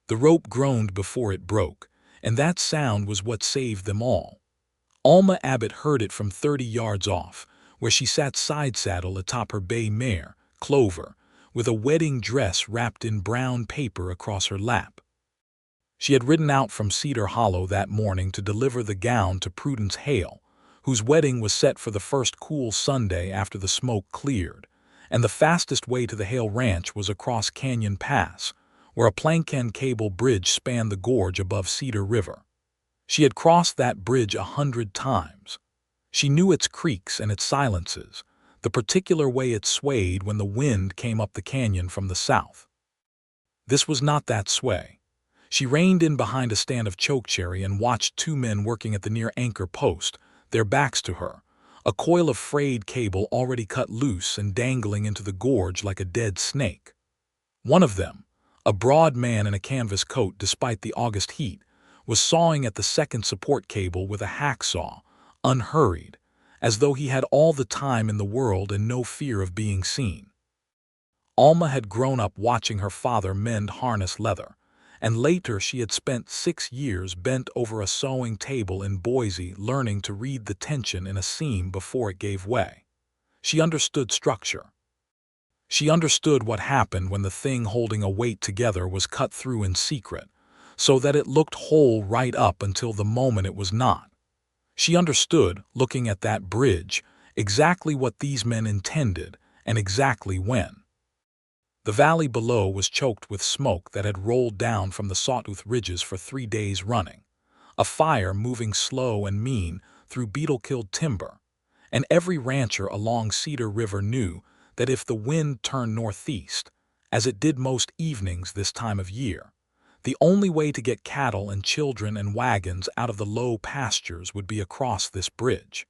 The rope groaned before it broke, and that sound was what saved them all. Alma Abbott heard it from 30 yards off, where she sat side-saddle atop her bay mare, Clover, with a wedding dress wrapped in brown paper across her lap. She had ridden out from Cedar Hollow that morning to deliver the gown to Prudence Hale, whose wedding was set for the first cool Sunday after the smoke cleared, and the fastest way to the Hale Ranch was across Canyon Pass, where a planken cable bridge spanned the gorge above Cedar River. She had crossed that bridge 100 times. She knew its creaks and its silences, the particular way it swayed when the wind came up the canyon from the south. This was not that sway. She reined in behind a stand of chokecherry and watched two men working at the near anchor post, their backs to her, a coil of frayed cable already cut loose and dangling into the gorge like a dead snake. One of them, a broad man in a canvas coat despite the August heat, was sawing at the second support cable with a hacksaw, unhurried, as though he had all the time in the world and no fear of being seen. Alma had grown up watching her father mend harness leather, and later she had spent 6 years bent over a sewing table in Boise learning to read the tension in a seam before it gave way. She understood structure. She understood what happened when the thing holding a weight together was cut through in secret, so that it looked whole right up until the moment it was not. She understood, looking at that bridge, exactly what these men intended and exactly when. The valley below was choked with smoke that had rolled down from the Sawtooth Ridges for 3 days running, a fire moving slow and mean through beetle-killed timber, and every rancher along Cedar River knew that if the wind turned northeast, as it did most evenings this time of year, the only way to get cattle and children and wagons out of the low pastures would be across this bridge.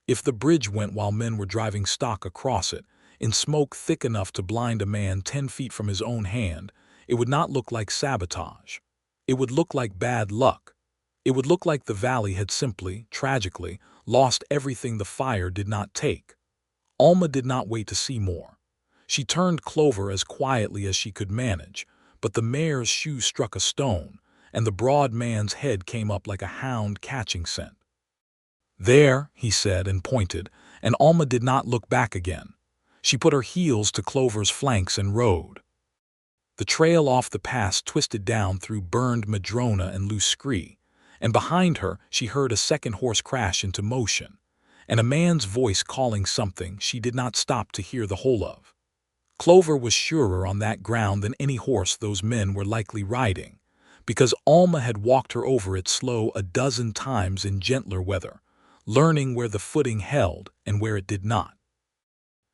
If the bridge went while men were driving stock across it, in smoke thick enough to blind a man 10 feet from his own hand, it would not look like sabotage. It would look like bad luck. It would look like the valley had simply, tragically, lost everything the fire did not take. Alma did not wait to see more. She turned Clover as quietly as she could manage, but the mare's shoe struck a stone, and the broad man's head came up like a hound catching scent. "There," he said and pointed, and Alma did not look back again. She put her heels to Clover's flanks and rode. The trail off the pass twisted down through burned madrona and loose scree, and behind her she heard a second horse crash into motion, and a man's voice calling something she did not stop to hear the whole of. Clover was surer on that ground than any horse those men were likely riding, because Alma had walked her over it slow a dozen times in gentler weather, learning where the footing held and where it did not.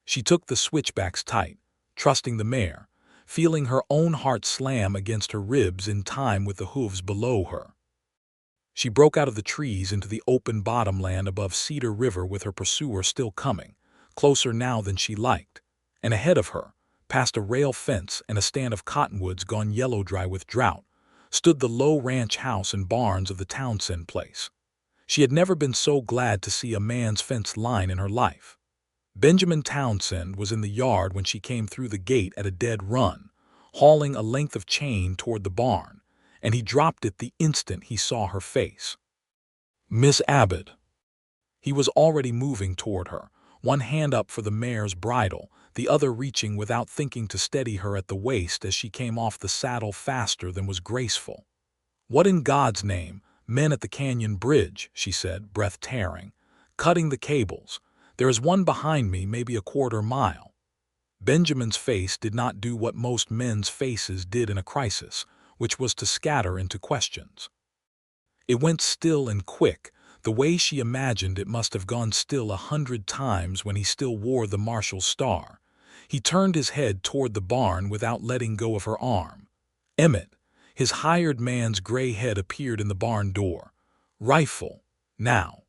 She took the switchbacks tight, trusting the mare, feeling her own heart slam against her ribs in time with the hooves below her. She broke out of the trees into the open bottomland above Cedar River with her pursuer still coming, closer now than she liked, and ahead of her, past a rail fence and a stand of cottonwoods gone yellow-dry with drought, stood the low ranch house and barns of the Townsend place. She had never been so glad to see a man's fence line in her life. Benjamin Townsend was in the yard when she came through the gate at a dead run, hauling a length of chain toward the barn, and he dropped it the instant he saw her face. "Miss Abbott." He was already moving toward her, one hand up for the mare's bridle, the other reaching without thinking to steady her at the waist as she came off the saddle faster than was graceful. "What in God's name, men at the canyon bridge," she said, breath tearing, "cutting the cables. There is one behind me, maybe a quarter mile." Benjamin's face did not do what most men's faces did in a crisis, which was to scatter into questions. It went still and quick, the way she imagined it must have gone still 100 times when he still wore the marshal's star. He turned his head toward the barn without letting go of her arm. Emmett, his hired man's gray head appeared in the barn door. Rifle, now.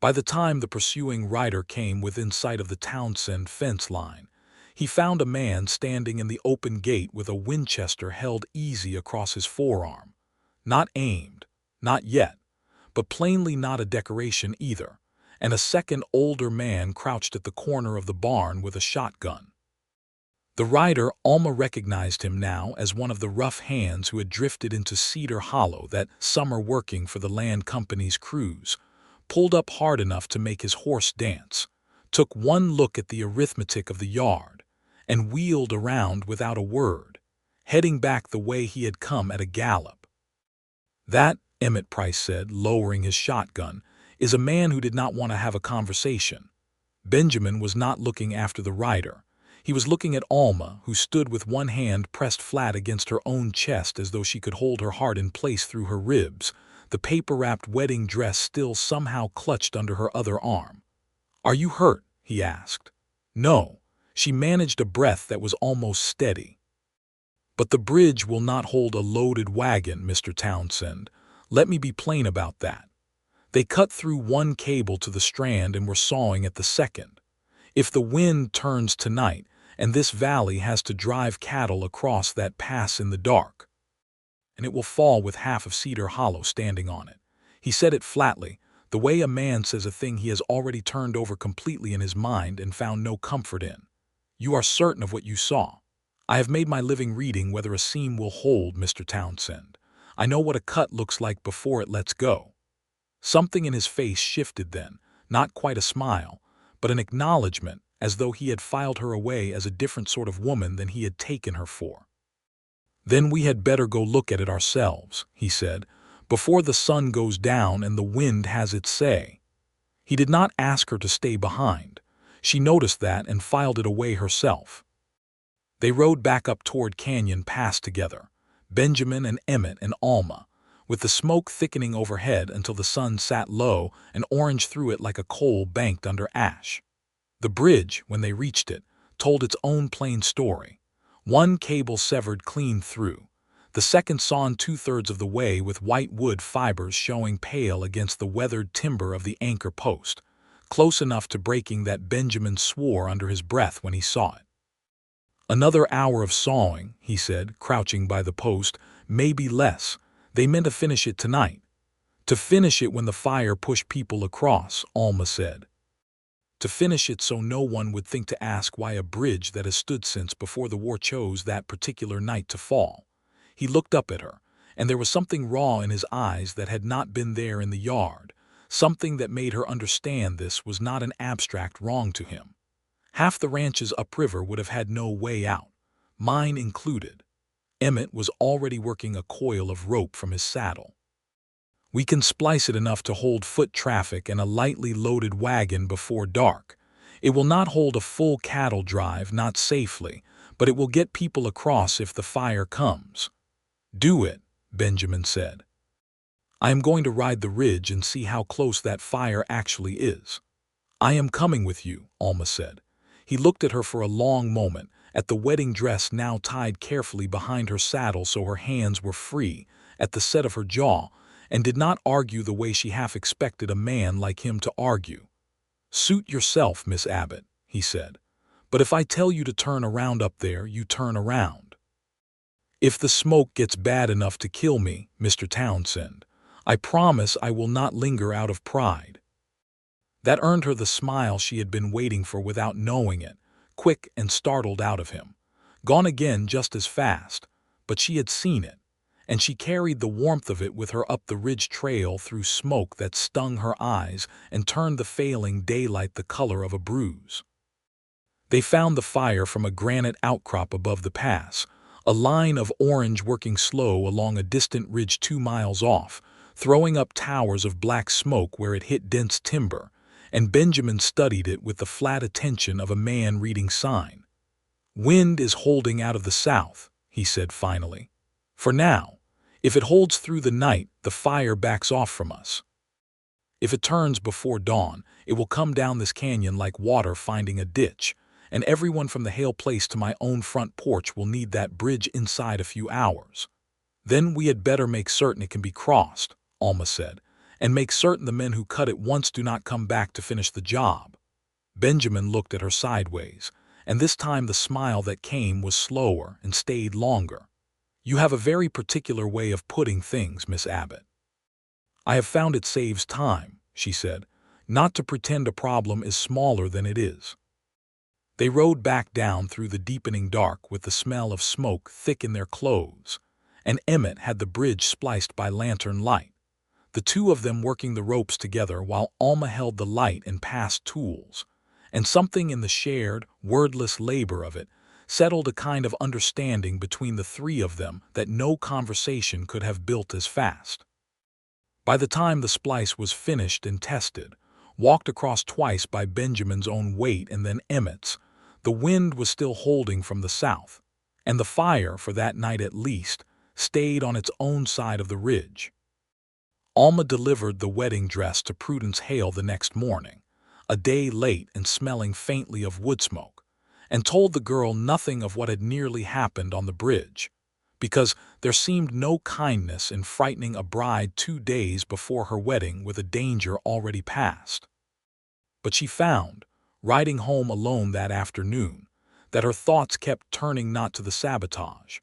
By the time the pursuing rider came within sight of the Townsend fence line, he found a man standing in the open gate with a Winchester held easy across his forearm. Not aimed, not yet, but plainly not a decoration either, and a second older man crouched at the corner of the barn with a shotgun. The rider, Alma, recognized him now as one of the rough hands who had drifted into Cedar Hollow that summer working for the land company's crews, pulled up hard enough to make his horse dance, took one look at the arithmetic of the yard, and wheeled around without a word, heading back the way he had come at a gallop. "That," Emmett Price said, lowering his shotgun, "is a man who did not want to have a conversation." Benjamin was not looking after the rider. He was looking at Alma, who stood with one hand pressed flat against her own chest as though she could hold her heart in place through her ribs, the paper-wrapped wedding dress still somehow clutched under her other arm. "Are you hurt?" he asked. "No." She managed a breath that was almost steady. "But the bridge will not hold a loaded wagon, Mr. Townsend. Let me be plain about that. They cut through one cable to the strand and were sawing at the second. If the wind turns tonight, and this valley has to drive cattle across that pass in the dark, and it will fall with half of Cedar Hollow standing on it." He said it flatly, the way a man says a thing he has already turned over completely in his mind and found no comfort in. "You are certain of what you saw?" "I have made my living reading whether a seam will hold, Mr. Townsend. I know what a cut looks like before it lets go." Something in his face shifted then, not quite a smile, but an acknowledgement, as though he had filed her away as a different sort of woman than he had taken her for. "Then we had better go look at it ourselves," he said, "before the sun goes down and the wind has its say." He did not ask her to stay behind. She noticed that and filed it away herself. They rode back up toward Canyon Pass together, Benjamin and Emmett and Alma, with the smoke thickening overhead until the sun sat low and orange through it like a coal banked under ash. The bridge, when they reached it, told its own plain story. One cable severed clean through. The second sawn 2/3 of the way with white wood fibers showing pale against the weathered timber of the anchor post, close enough to breaking that Benjamin swore under his breath when he saw it. "Another hour of sawing," he said, crouching by the post, "maybe less. They meant to finish it tonight." "To finish it when the fire pushed people across," Alma said. "To finish it so no one would think to ask why a bridge that has stood since before the war chose that particular night to fall." He looked up at her, and there was something raw in his eyes that had not been there in the yard, something that made her understand this was not an abstract wrong to him. Half the ranches upriver would have had no way out, mine included. Emmett was already working a coil of rope from his saddle. "We can splice it enough to hold foot traffic and a lightly loaded wagon before dark. It will not hold a full cattle drive, not safely, but it will get people across if the fire comes." "Do it," Benjamin said. "I am going to ride the ridge and see how close that fire actually is." "I am coming with you," Alma said. He looked at her for a long moment, at the wedding dress now tied carefully behind her saddle so her hands were free, at the set of her jaw, and did not argue the way she half expected a man like him to argue. "Suit yourself, Miss Abbott," he said. "But if I tell you to turn around up there, you turn around. If the smoke gets bad enough to kill me, Mr. Townsend, I promise I will not linger out of pride." That earned her the smile she had been waiting for without knowing it, quick and startled out of him. Gone again just as fast, but she had seen it, and she carried the warmth of it with her up the ridge trail through smoke that stung her eyes and turned the failing daylight the color of a bruise. They found the fire from a granite outcrop above the pass, a line of orange working slow along a distant ridge 2 miles off, throwing up towers of black smoke where it hit dense timber, and Benjamin studied it with the flat attention of a man reading sign. "Wind is holding out of the south," he said finally. "For now. If it holds through the night, the fire backs off from us. If it turns before dawn, it will come down this canyon like water finding a ditch, and everyone from the Hale place to my own front porch will need that bridge inside a few hours. Then we had better make certain it can be crossed," Alma said, "and make certain the men who cut it once do not come back to finish the job." Benjamin looked at her sideways, and this time the smile that came was slower and stayed longer. "You have a very particular way of putting things, Miss Abbott." "I have found it saves time," she said, "not to pretend a problem is smaller than it is." They rode back down through the deepening dark with the smell of smoke thick in their clothes, and Emmett had the bridge spliced by lantern light, the two of them working the ropes together while Alma held the light and passed tools. And something in the shared, wordless labor of it settled a kind of understanding between the three of them that no conversation could have built as fast. By the time the splice was finished and tested, walked across twice by Benjamin's own weight and then Emmett's, the wind was still holding from the south, and the fire, for that night at least, stayed on its own side of the ridge. Alma delivered the wedding dress to Prudence Hale the next morning, a day late and smelling faintly of wood smoke, and told the girl nothing of what had nearly happened on the bridge, because there seemed no kindness in frightening a bride 2 days before her wedding with a danger already past. But she found, riding home alone that afternoon, that her thoughts kept turning not to the sabotage,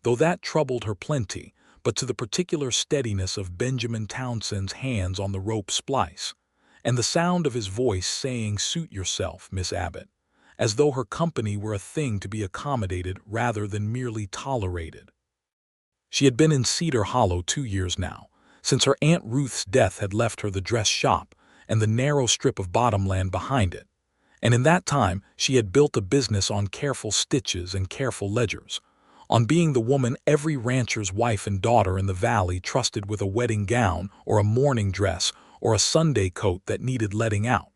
though that troubled her plenty, but to the particular steadiness of Benjamin Townsend's hands on the rope splice, and the sound of his voice saying, "Suit yourself, Miss Abbott," as though her company were a thing to be accommodated rather than merely tolerated. She had been in Cedar Hollow 2 years now, since her Aunt Ruth's death had left her the dress shop and the narrow strip of bottomland behind it, and in that time she had built a business on careful stitches and careful ledgers, on being the woman every rancher's wife and daughter in the valley trusted with a wedding gown or a morning dress or a Sunday coat that needed letting out.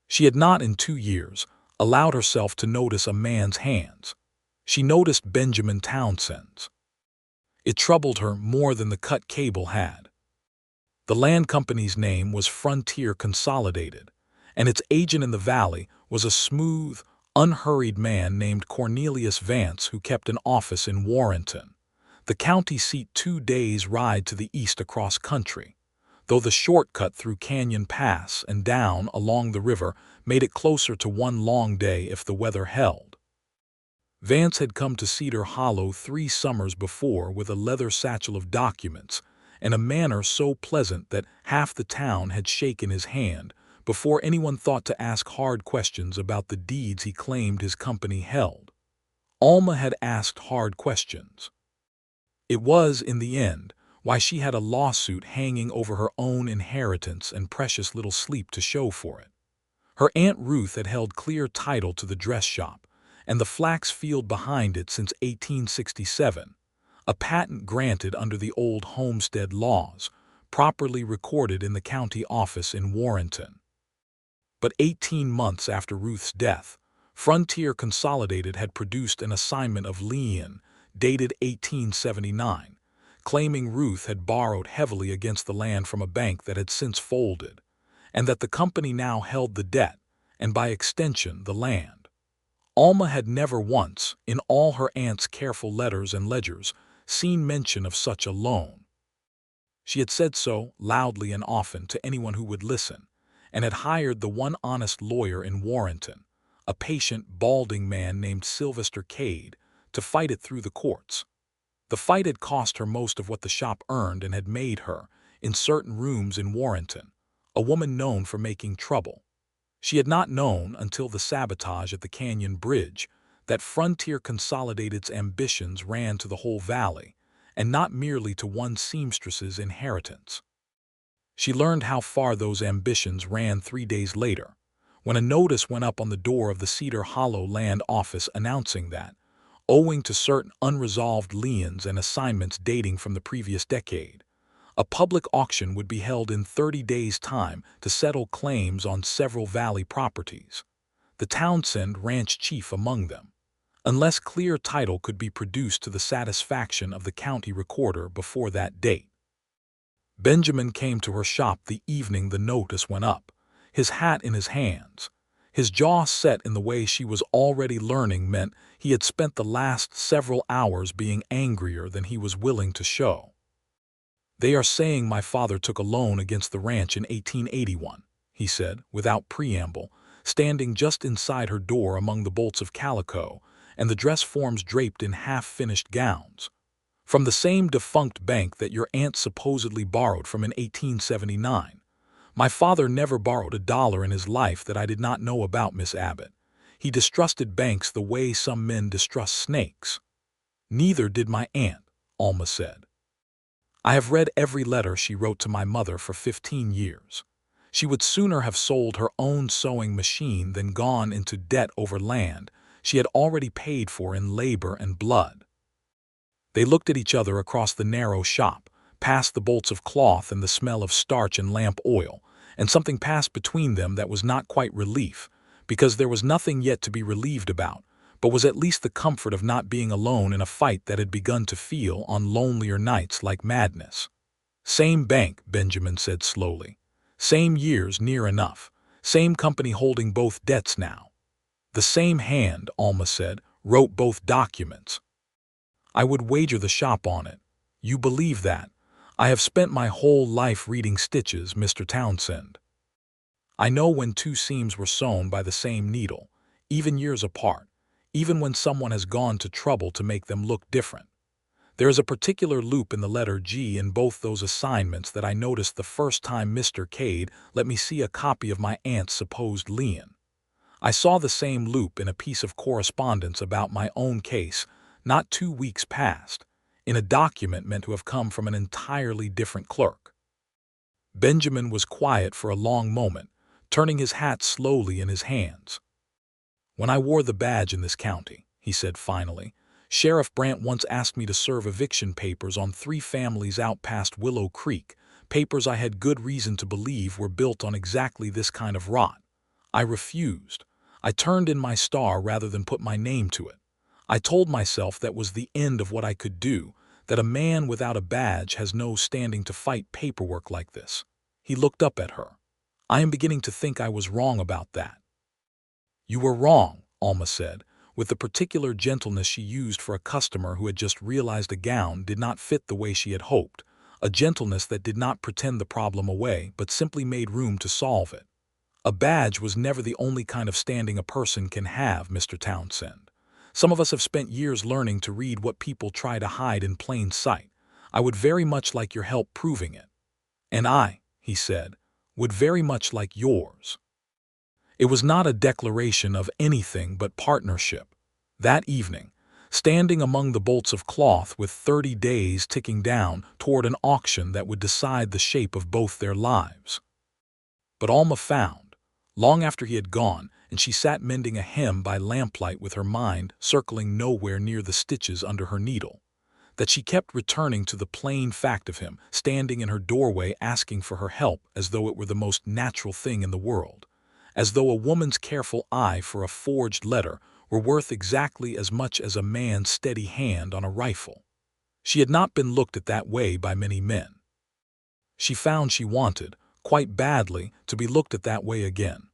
She had not in 2 years allowed herself to notice a man's hands. She noticed Benjamin Townsend's. It troubled her more than the cut cable had. The land company's name was Frontier Consolidated, and its agent in the valley was a smooth, unhurried man named Cornelius Vance who kept an office in Warrenton, the county seat 2 days' ride to the east across country, though the shortcut through Canyon Pass and down along the river made it closer to 1 long day if the weather held. Vance had come to Cedar Hollow 3 summers before with a leather satchel of documents and a manner so pleasant that half the town had shaken his hand before anyone thought to ask hard questions about the deeds he claimed his company held. Alma had asked hard questions. It was, in the end, why she had a lawsuit hanging over her own inheritance and precious little sleep to show for it. Her Aunt Ruth had held clear title to the dress shop and the flax field behind it since 1867, a patent granted under the old homestead laws, properly recorded in the county office in Warrenton. But 18 months after Ruth's death, Frontier Consolidated had produced an assignment of lien dated 1879, claiming Ruth had borrowed heavily against the land from a bank that had since folded, and that the company now held the debt, and by extension the land. Alma had never once, in all her aunt's careful letters and ledgers, seen mention of such a loan. She had said so, loudly and often, to anyone who would listen, and had hired the one honest lawyer in Warrenton, a patient, balding man named Sylvester Cade, to fight it through the courts. The fight had cost her most of what the shop earned and had made her, in certain rooms in Warrenton, a woman known for making trouble. She had not known, until the sabotage at the Canyon Bridge, that Frontier Consolidated's ambitions ran to the whole valley, and not merely to one seamstress's inheritance. She learned how far those ambitions ran 3 days later, when a notice went up on the door of the Cedar Hollow land office announcing that, owing to certain unresolved liens and assignments dating from the previous decade, a public auction would be held in 30 days' time to settle claims on several valley properties, the Townsend ranch chief among them, unless clear title could be produced to the satisfaction of the county recorder before that date. Benjamin came to her shop the evening the notice went up, his hat in his hands. His jaw set in the way she was already learning meant he had spent the last several hours being angrier than he was willing to show. "They are saying my father took a loan against the ranch in 1881, he said, without preamble, standing just inside her door among the bolts of calico and the dress forms draped in half-finished gowns. "From the same defunct bank that your aunt supposedly borrowed from in 1879. My father never borrowed $1 in his life that I did not know about, Miss Abbott. He distrusted banks the way some men distrust snakes. Neither did my aunt, Alma said. I have read every letter she wrote to my mother for 15 years. She would sooner have sold her own sewing machine than gone into debt over land she had already paid for in labor and blood. They looked at each other across the narrow shop, past the bolts of cloth and the smell of starch and lamp oil, and something passed between them that was not quite relief, because there was nothing yet to be relieved about, but was at least the comfort of not being alone in a fight that had begun to feel on lonelier nights like madness. Same bank, Benjamin said slowly. Same years near enough. Same company holding both debts now. The same hand, Alma said, wrote both documents. I would wager the shop on it. You believe that? I have spent my whole life reading stitches, Mr. Townsend. I know when two seams were sewn by the same needle, even years apart, even when someone has gone to trouble to make them look different. There is a particular loop in the letter G in both those assignments that I noticed the first time Mr. Cade let me see a copy of my aunt's supposed lien. I saw the same loop in a piece of correspondence about my own case, not 2 weeks past, in a document meant to have come from an entirely different clerk. Benjamin was quiet for a long moment, turning his hat slowly in his hands. When I wore the badge in this county, he said finally, Sheriff Brandt once asked me to serve eviction papers on 3 families out past Willow Creek, papers I had good reason to believe were built on exactly this kind of rot. I refused. I turned in my star rather than put my name to it. I told myself that was the end of what I could do, that a man without a badge has no standing to fight paperwork like this. He looked up at her. I am beginning to think I was wrong about that. You were wrong, Alma said, with the particular gentleness she used for a customer who had just realized a gown did not fit the way she had hoped, a gentleness that did not pretend the problem away but simply made room to solve it. A badge was never the only kind of standing a person can have, Mr. Townsend. Some of us have spent years learning to read what people try to hide in plain sight. I would very much like your help proving it. And I, he said, would very much like yours. It was not a declaration of anything but partnership. That evening, standing among the bolts of cloth with 30 days ticking down toward an auction that would decide the shape of both their lives. But Alma found, long after he had gone, and she sat mending a hem by lamplight with her mind circling nowhere near the stitches under her needle, that she kept returning to the plain fact of him standing in her doorway asking for her help as though it were the most natural thing in the world, as though a woman's careful eye for a forged letter were worth exactly as much as a man's steady hand on a rifle. She had not been looked at that way by many men. She found she wanted, quite badly, to be looked at that way again.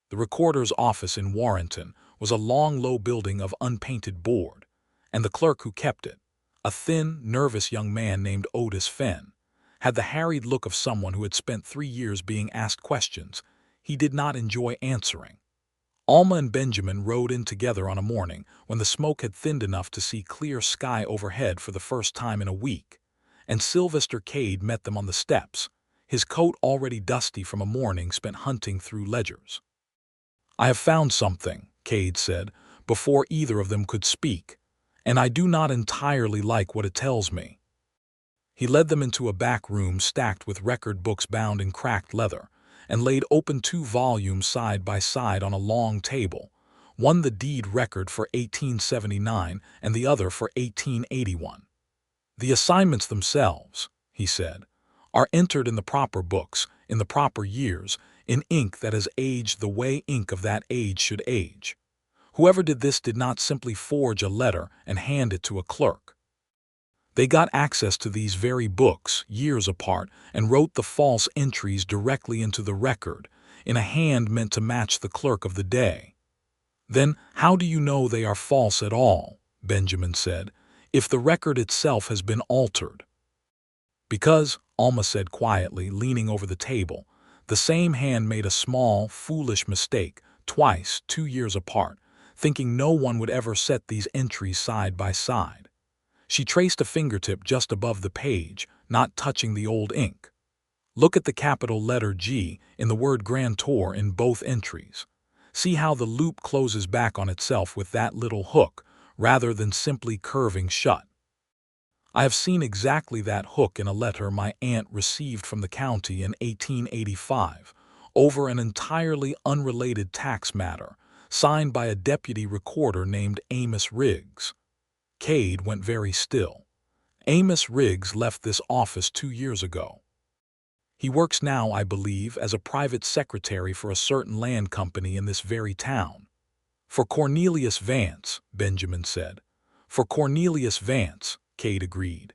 The recorder's office in Warrenton was a long, low building of unpainted board, and the clerk who kept it, a thin, nervous young man named Otis Fenn, had the harried look of someone who had spent 3 years being asked questions he did not enjoy answering. Alma and Benjamin rode in together on a morning when the smoke had thinned enough to see clear sky overhead for the first time in a week, and Sylvester Cade met them on the steps, his coat already dusty from a morning spent hunting through ledgers. I have found something, Cade said, before either of them could speak, and I do not entirely like what it tells me. He led them into a back room stacked with record books bound in cracked leather, and laid open 2 volumes side by side on a long table, one the deed record for 1879 and the other for 1881. The assignments themselves, he said, are entered in the proper books, in the proper years, in ink that has aged the way ink of that age should age. Whoever did this did not simply forge a letter and hand it to a clerk. They got access to these very books, years apart, and wrote the false entries directly into the record, in a hand meant to match the clerk of the day. Then how do you know they are false at all, Benjamin said, if the record itself has been altered? Because, Alma said quietly, leaning over the table, the same hand made a small, foolish mistake, twice, 2 years apart, thinking no one would ever set these entries side by side. She traced a fingertip just above the page, not touching the old ink. Look at the capital letter G in the word grantor in both entries. See how the loop closes back on itself with that little hook, rather than simply curving shut. I have seen exactly that hook in a letter my aunt received from the county in 1885, over an entirely unrelated tax matter, signed by a deputy recorder named Amos Riggs. Cade went very still. Amos Riggs left this office 2 years ago. He works now, I believe, as a private secretary for a certain land company in this very town. For Cornelius Vance, Benjamin said. For Cornelius Vance, Cade agreed.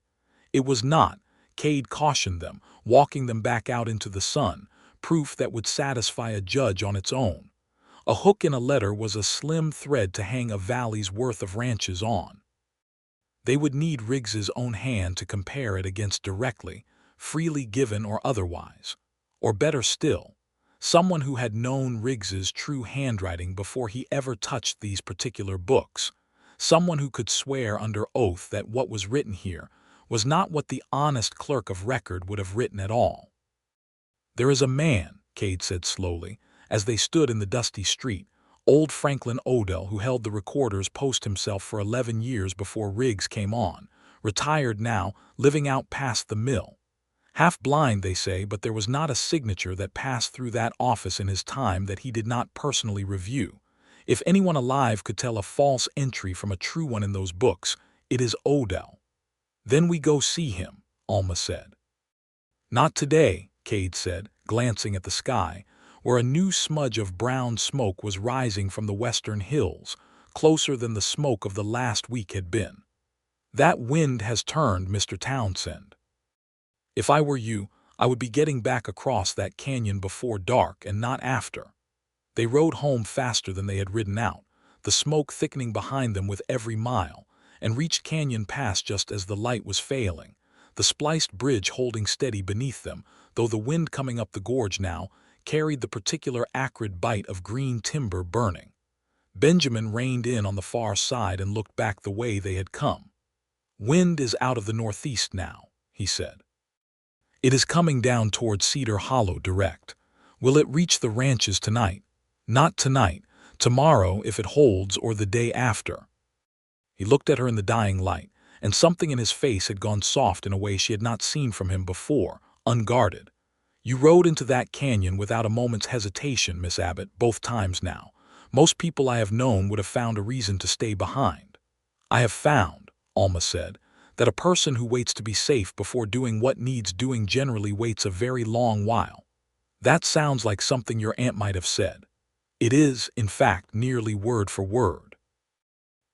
It was not, Cade cautioned them, walking them back out into the sun, proof that would satisfy a judge on its own. A hook in a letter was a slim thread to hang a valley's worth of ranches on. They would need Riggs's own hand to compare it against directly, freely given or otherwise. Or better still, someone who had known Riggs's true handwriting before he ever touched these particular books, someone who could swear under oath that what was written here was not what the honest clerk of record would have written at all. There is a man, Cade said slowly, as they stood in the dusty street, old Franklin Odell, who held the recorder's post himself for 11 years before Riggs came on, retired now, living out past the mill. Half blind, they say, but there was not a signature that passed through that office in his time that he did not personally review. If anyone alive could tell a false entry from a true one in those books, it is Odell. Then we go see him, Alma said. Not today, Cade said, glancing at the sky, where a new smudge of brown smoke was rising from the western hills, closer than the smoke of the last week had been. That wind has turned, Mr. Townsend. If I were you, I would be getting back across that canyon before dark and not after. They rode home faster than they had ridden out, the smoke thickening behind them with every mile, and reached Canyon Pass just as the light was failing, the spliced bridge holding steady beneath them, though the wind coming up the gorge now carried the particular acrid bite of green timber burning. Benjamin reined in on the far side and looked back the way they had come. Wind is out of the northeast now, he said. It is coming down toward Cedar Hollow direct. Will it reach the ranches tonight? Not tonight. Tomorrow, if it holds, or the day after. He looked at her in the dying light, and something in his face had gone soft in a way she had not seen from him before, unguarded. You rode into that canyon without a moment's hesitation, Miss Abbott, both times now. Most people I have known would have found a reason to stay behind. I have found, Alma said, that a person who waits to be safe before doing what needs doing generally waits a very long while. That sounds like something your aunt might have said. It is, in fact, nearly word for word.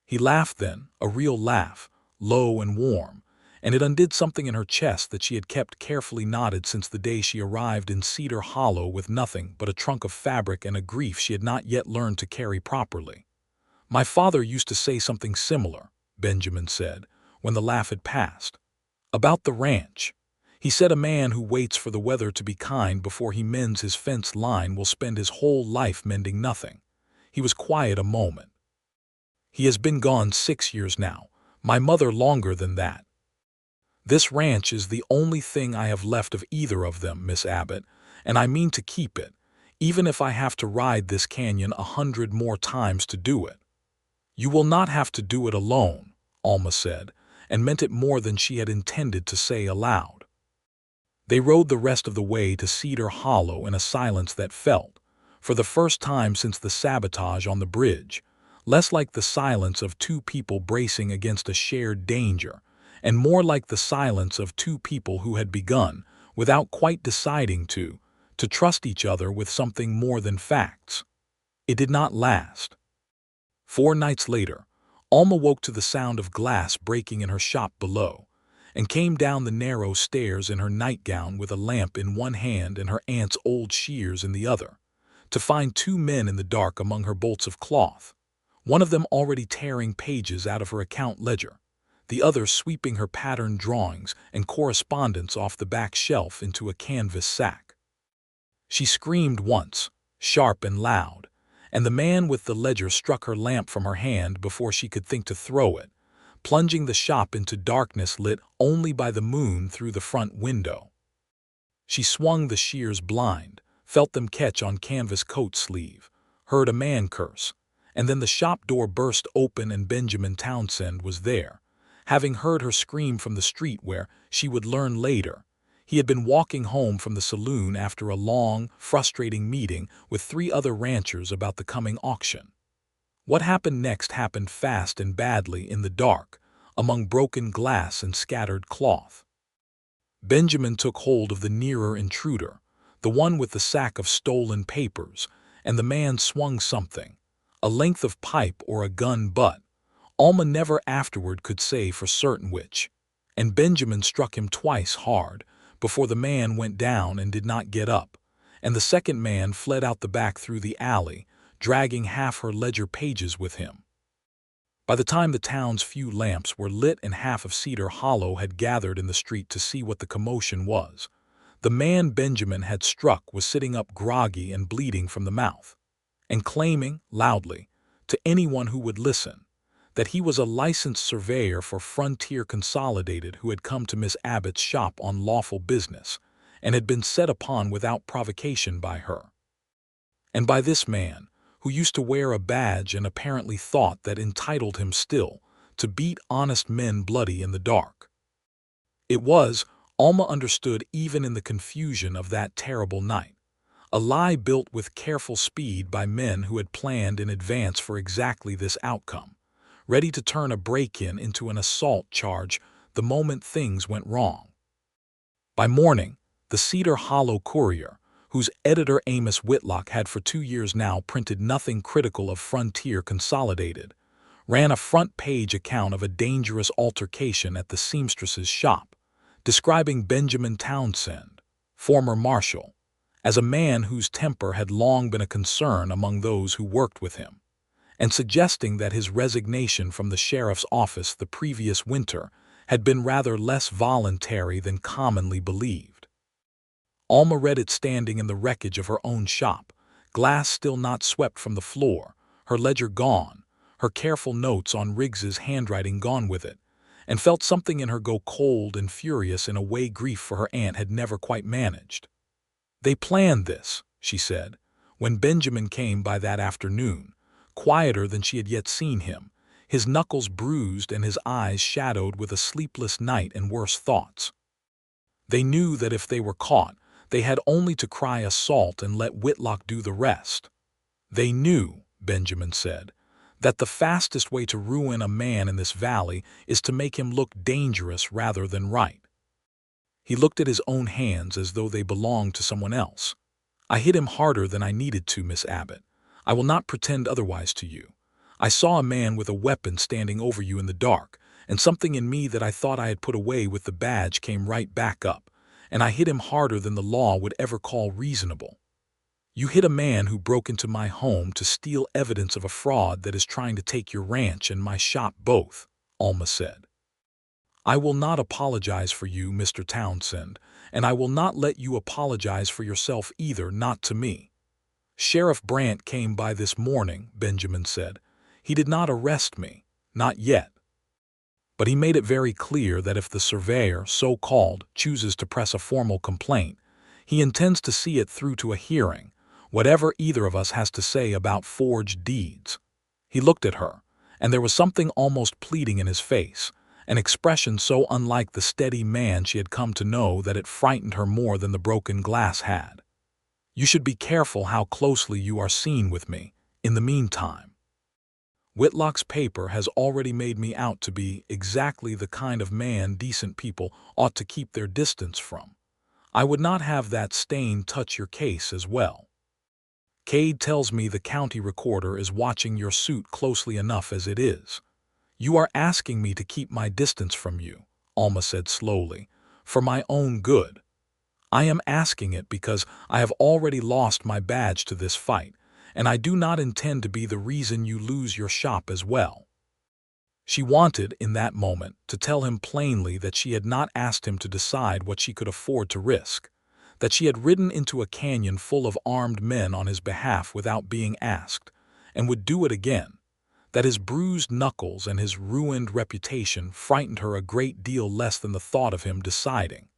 He laughed then, a real laugh, low and warm, and it undid something in her chest that she had kept carefully knotted since the day she arrived in Cedar Hollow with nothing but a trunk of fabric and a grief she had not yet learned to carry properly. My father used to say something similar, Benjamin said, when the laugh had passed. About the ranch. He said a man who waits for the weather to be kind before he mends his fence line will spend his whole life mending nothing. He was quiet a moment. He has been gone 6 years now, my mother longer than that. This ranch is the only thing I have left of either of them, Miss Abbott, and I mean to keep it, even if I have to ride this canyon 100 more times to do it. You will not have to do it alone, Alma said, and meant it more than she had intended to say aloud. They rode the rest of the way to Cedar Hollow in a silence that felt, for the first time since the sabotage on the bridge, less like the silence of two people bracing against a shared danger, and more like the silence of two people who had begun, without quite deciding to trust each other with something more than facts. It did not last. 4 nights later, Alma woke to the sound of glass breaking in her shop below, and came down the narrow stairs in her nightgown with a lamp in one hand and her aunt's old shears in the other, to find 2 men in the dark among her bolts of cloth, one of them already tearing pages out of her account ledger, the other sweeping her patterned drawings and correspondence off the back shelf into a canvas sack. She screamed once, sharp and loud, and the man with the ledger struck her lamp from her hand before she could think to throw it, plunging the shop into darkness lit only by the moon through the front window. She swung the shears blind, felt them catch on canvas coat sleeve. heard a man curse, and then the shop door burst open and Benjamin Townsend was there, having heard her scream from the street where, she would learn later, he had been walking home from the saloon after a long, frustrating meeting with 3 other ranchers about the coming auction. What happened next happened fast and badly in the dark, among broken glass and scattered cloth. Benjamin took hold of the nearer intruder, the one with the sack of stolen papers, and the man swung something, a length of pipe or a gun butt. Alma never afterward could say for certain which, and Benjamin struck him twice hard before the man went down and did not get up, and the second man fled out the back through the alley, dragging half her ledger pages with him. By the time the town's few lamps were lit and half of Cedar Hollow had gathered in the street to see what the commotion was, the man Benjamin had struck was sitting up groggy and bleeding from the mouth, and claiming, loudly, to anyone who would listen, that he was a licensed surveyor for Frontier Consolidated who had come to Miss Abbott's shop on lawful business and had been set upon without provocation by her. And by this man, who used to wear a badge and apparently thought that entitled him still to beat honest men bloody in the dark. It was, Alma understood even in the confusion of that terrible night, a lie built with careful speed by men who had planned in advance for exactly this outcome, ready to turn a break-in into an assault charge the moment things went wrong. By morning, the Cedar Hollow Courier, whose editor Amos Whitlock had for 2 years now printed nothing critical of Frontier Consolidated, ran a front-page account of a dangerous altercation at the seamstress's shop, describing Benjamin Townsend, former marshal, as a man whose temper had long been a concern among those who worked with him, and suggesting that his resignation from the sheriff's office the previous winter had been rather less voluntary than commonly believed. Alma read it standing in the wreckage of her own shop, glass still not swept from the floor, her ledger gone, her careful notes on Riggs's handwriting gone with it, and felt something in her go cold and furious in a way grief for her aunt had never quite managed. "They planned this," she said, when Benjamin came by that afternoon, quieter than she had yet seen him, his knuckles bruised and his eyes shadowed with a sleepless night and worse thoughts. They knew that if they were caught, they had only to cry assault and let Whitlock do the rest. They knew, Benjamin said, that the fastest way to ruin a man in this valley is to make him look dangerous rather than right. He looked at his own hands as though they belonged to someone else. "I hit him harder than I needed to, Miss Abbott. I will not pretend otherwise to you. I saw a man with a weapon standing over you in the dark, and something in me that I thought I had put away with the badge came right back up, and I hit him harder than the law would ever call reasonable. You hit a man who broke into my home to steal evidence of a fraud that is trying to take your ranch and my shop both," Alma said. "I will not apologize for you, Mr. Townsend, and I will not let you apologize for yourself either, not to me. Sheriff Brandt came by this morning," Benjamin said. "He did not arrest me, not yet. But he made it very clear that if the surveyor, so-called, chooses to press a formal complaint, he intends to see it through to a hearing, whatever either of us has to say about forged deeds." He looked at her, and there was something almost pleading in his face, an expression so unlike the steady man she had come to know that it frightened her more than the broken glass had. "You should be careful how closely you are seen with me, in the meantime. Whitlock's paper has already made me out to be exactly the kind of man decent people ought to keep their distance from. I would not have that stain touch your case as well. Cade tells me the county recorder is watching your suit closely enough as it is. You are asking me to keep my distance from you," Alma said slowly, "for my own good. I am asking it because I have already lost my badge to this fight, and I do not intend to be the reason you lose your shop as well." She wanted, in that moment, to tell him plainly that she had not asked him to decide what she could afford to risk, that she had ridden into a canyon full of armed men on his behalf without being asked, and would do it again, that his bruised knuckles and his ruined reputation frightened her a great deal less than the thought of him deciding,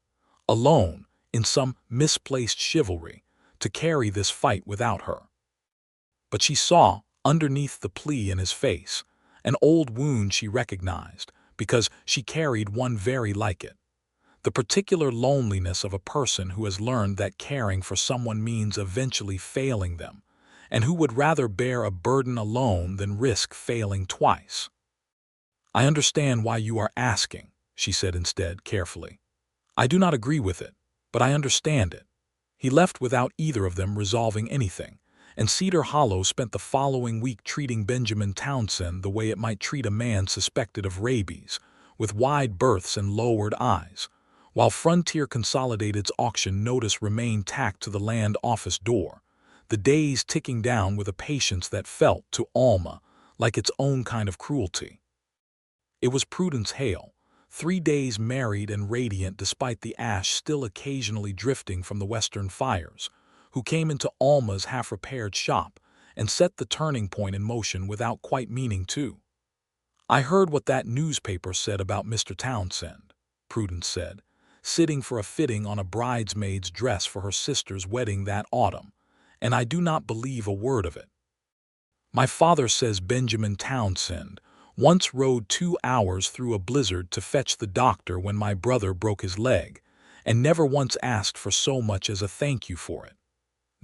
alone, in some misplaced chivalry, to carry this fight without her. But she saw, underneath the plea in his face, an old wound she recognized, because she carried one very like it. The particular loneliness of a person who has learned that caring for someone means eventually failing them, and who would rather bear a burden alone than risk failing twice. "I understand why you are asking," she said instead, carefully. "I do not agree with it, but I understand it." He left without either of them resolving anything, and Cedar Hollow spent the following week treating Benjamin Townsend the way it might treat a man suspected of rabies, with wide berths and lowered eyes, while Frontier Consolidated's auction notice remained tacked to the land office door, the days ticking down with a patience that felt, to Alma, like its own kind of cruelty. It was Prudence Hale, 3 days married and radiant despite the ash still occasionally drifting from the western fires, who came into Alma's half-repaired shop and set the turning point in motion without quite meaning to. "I heard what that newspaper said about Mr. Townsend," Prudence said, sitting for a fitting on a bridesmaid's dress for her sister's wedding that autumn, "and I do not believe a word of it. My father says Benjamin Townsend once rode 2 hours through a blizzard to fetch the doctor when my brother broke his leg, and never once asked for so much as a thank you for it.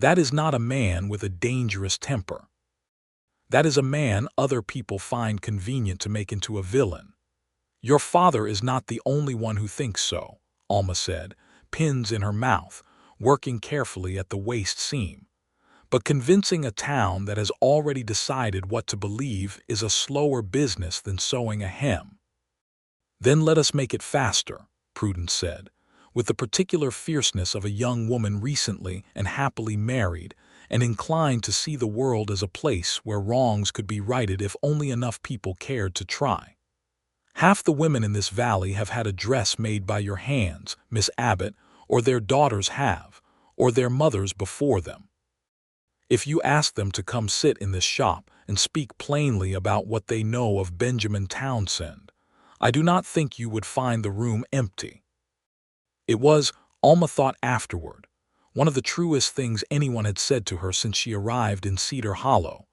That is not a man with a dangerous temper. That is a man other people find convenient to make into a villain. Your father is not the only one who thinks so," Alma said, pins in her mouth, working carefully at the waist seam. "But convincing a town that has already decided what to believe is a slower business than sewing a hem." "Then let us make it faster," Prudence said, with the particular fierceness of a young woman recently and happily married and inclined to see the world as a place where wrongs could be righted if only enough people cared to try. "Half the women in this valley have had a dress made by your hands, Miss Abbott, or their daughters have, or their mothers before them. If you ask them to come sit in this shop and speak plainly about what they know of Benjamin Townsend, I do not think you would find the room empty." It was, Alma thought afterward, one of the truest things anyone had said to her since she arrived in Cedar Hollow,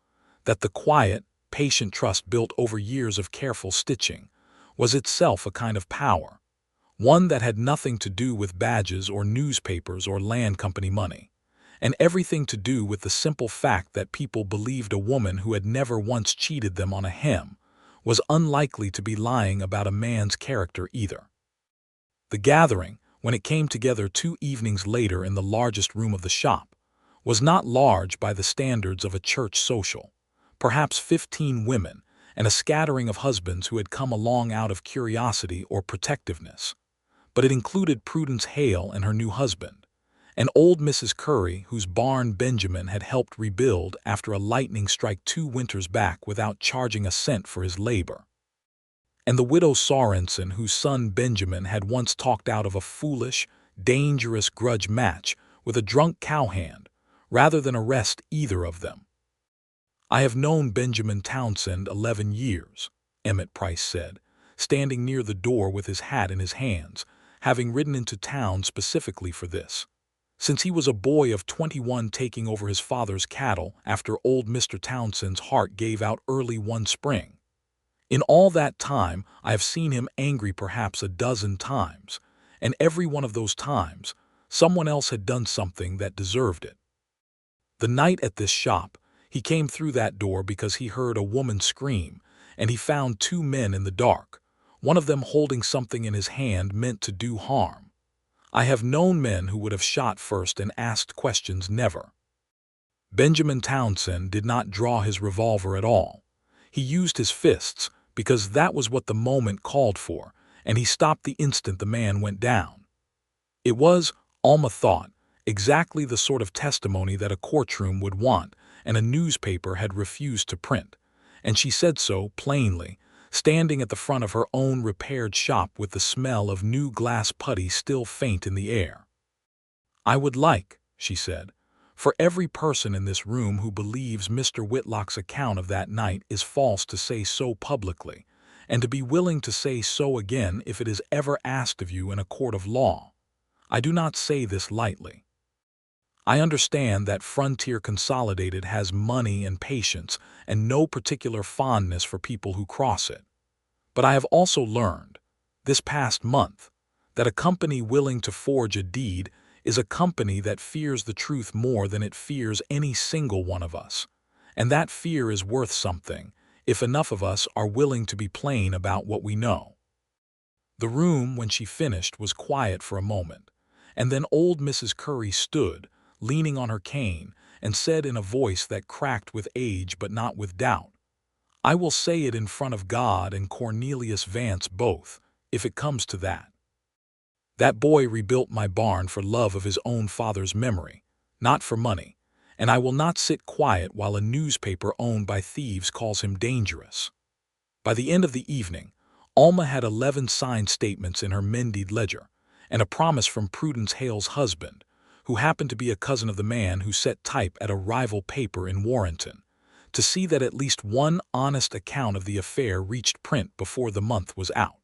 that the quiet, patient trust built over years of careful stitching was itself a kind of power, one that had nothing to do with badges or newspapers or land company money, and everything to do with the simple fact that people believed a woman who had never once cheated them on a hem was unlikely to be lying about a man's character either. The gathering, when it came together 2 evenings later in the largest room of the shop, was not large by the standards of a church social, perhaps 15 women, and a scattering of husbands who had come along out of curiosity or protectiveness. But it included Prudence Hale and her new husband, and old Mrs. Curry, whose barn Benjamin had helped rebuild after a lightning strike 2 winters back without charging a cent for his labor, and the widow Sorensen, whose son Benjamin had once talked out of a foolish, dangerous grudge match with a drunk cowhand, rather than arrest either of them. "I have known Benjamin Townsend 11 years, Emmett Price said, standing near the door with his hat in his hands, having ridden into town specifically for this, since he was a boy of 21 taking over his father's cattle after old Mr. Townsend's heart gave out early one spring. In all that time I have seen him angry perhaps a dozen times, and every one of those times someone else had done something that deserved it. The night at this shop, he came through that door because he heard a woman scream, and he found 2 men in the dark, one of them holding something in his hand meant to do harm. I have known men who would have shot first and asked questions never. Benjamin Townsend did not draw his revolver at all. He used his fists, because that was what the moment called for, and he stopped the instant the man went down. It was, Alma thought, exactly the sort of testimony that a courtroom would want and a newspaper had refused to print, and she said so plainly, standing at the front of her own repaired shop with the smell of new glass putty still faint in the air. "I would like," she said, "for every person in this room who believes Mr. Whitlock's account of that night is false to say so publicly, and to be willing to say so again if it is ever asked of you in a court of law. I do not say this lightly. I understand that Frontier Consolidated has money and patience and no particular fondness for people who cross it. But I have also learned, this past month, that a company willing to forge a deed is a company that fears the truth more than it fears any single one of us. And that fear is worth something, if enough of us are willing to be plain about what we know. The room, when she finished, was quiet for a moment, and then old Mrs. Curry stood, leaning on her cane, and said in a voice that cracked with age but not with doubt, "I will say it in front of God and Cornelius Vance both, if it comes to that. That boy rebuilt my barn for love of his own father's memory, not for money, and I will not sit quiet while a newspaper owned by thieves calls him dangerous." By the end of the evening, Alma had 11 signed statements in her mended ledger, and a promise from Prudence Hale's husband, who happened to be a cousin of the man who set type at a rival paper in Warrenton, to see that at least one honest account of the affair reached print before the month was out.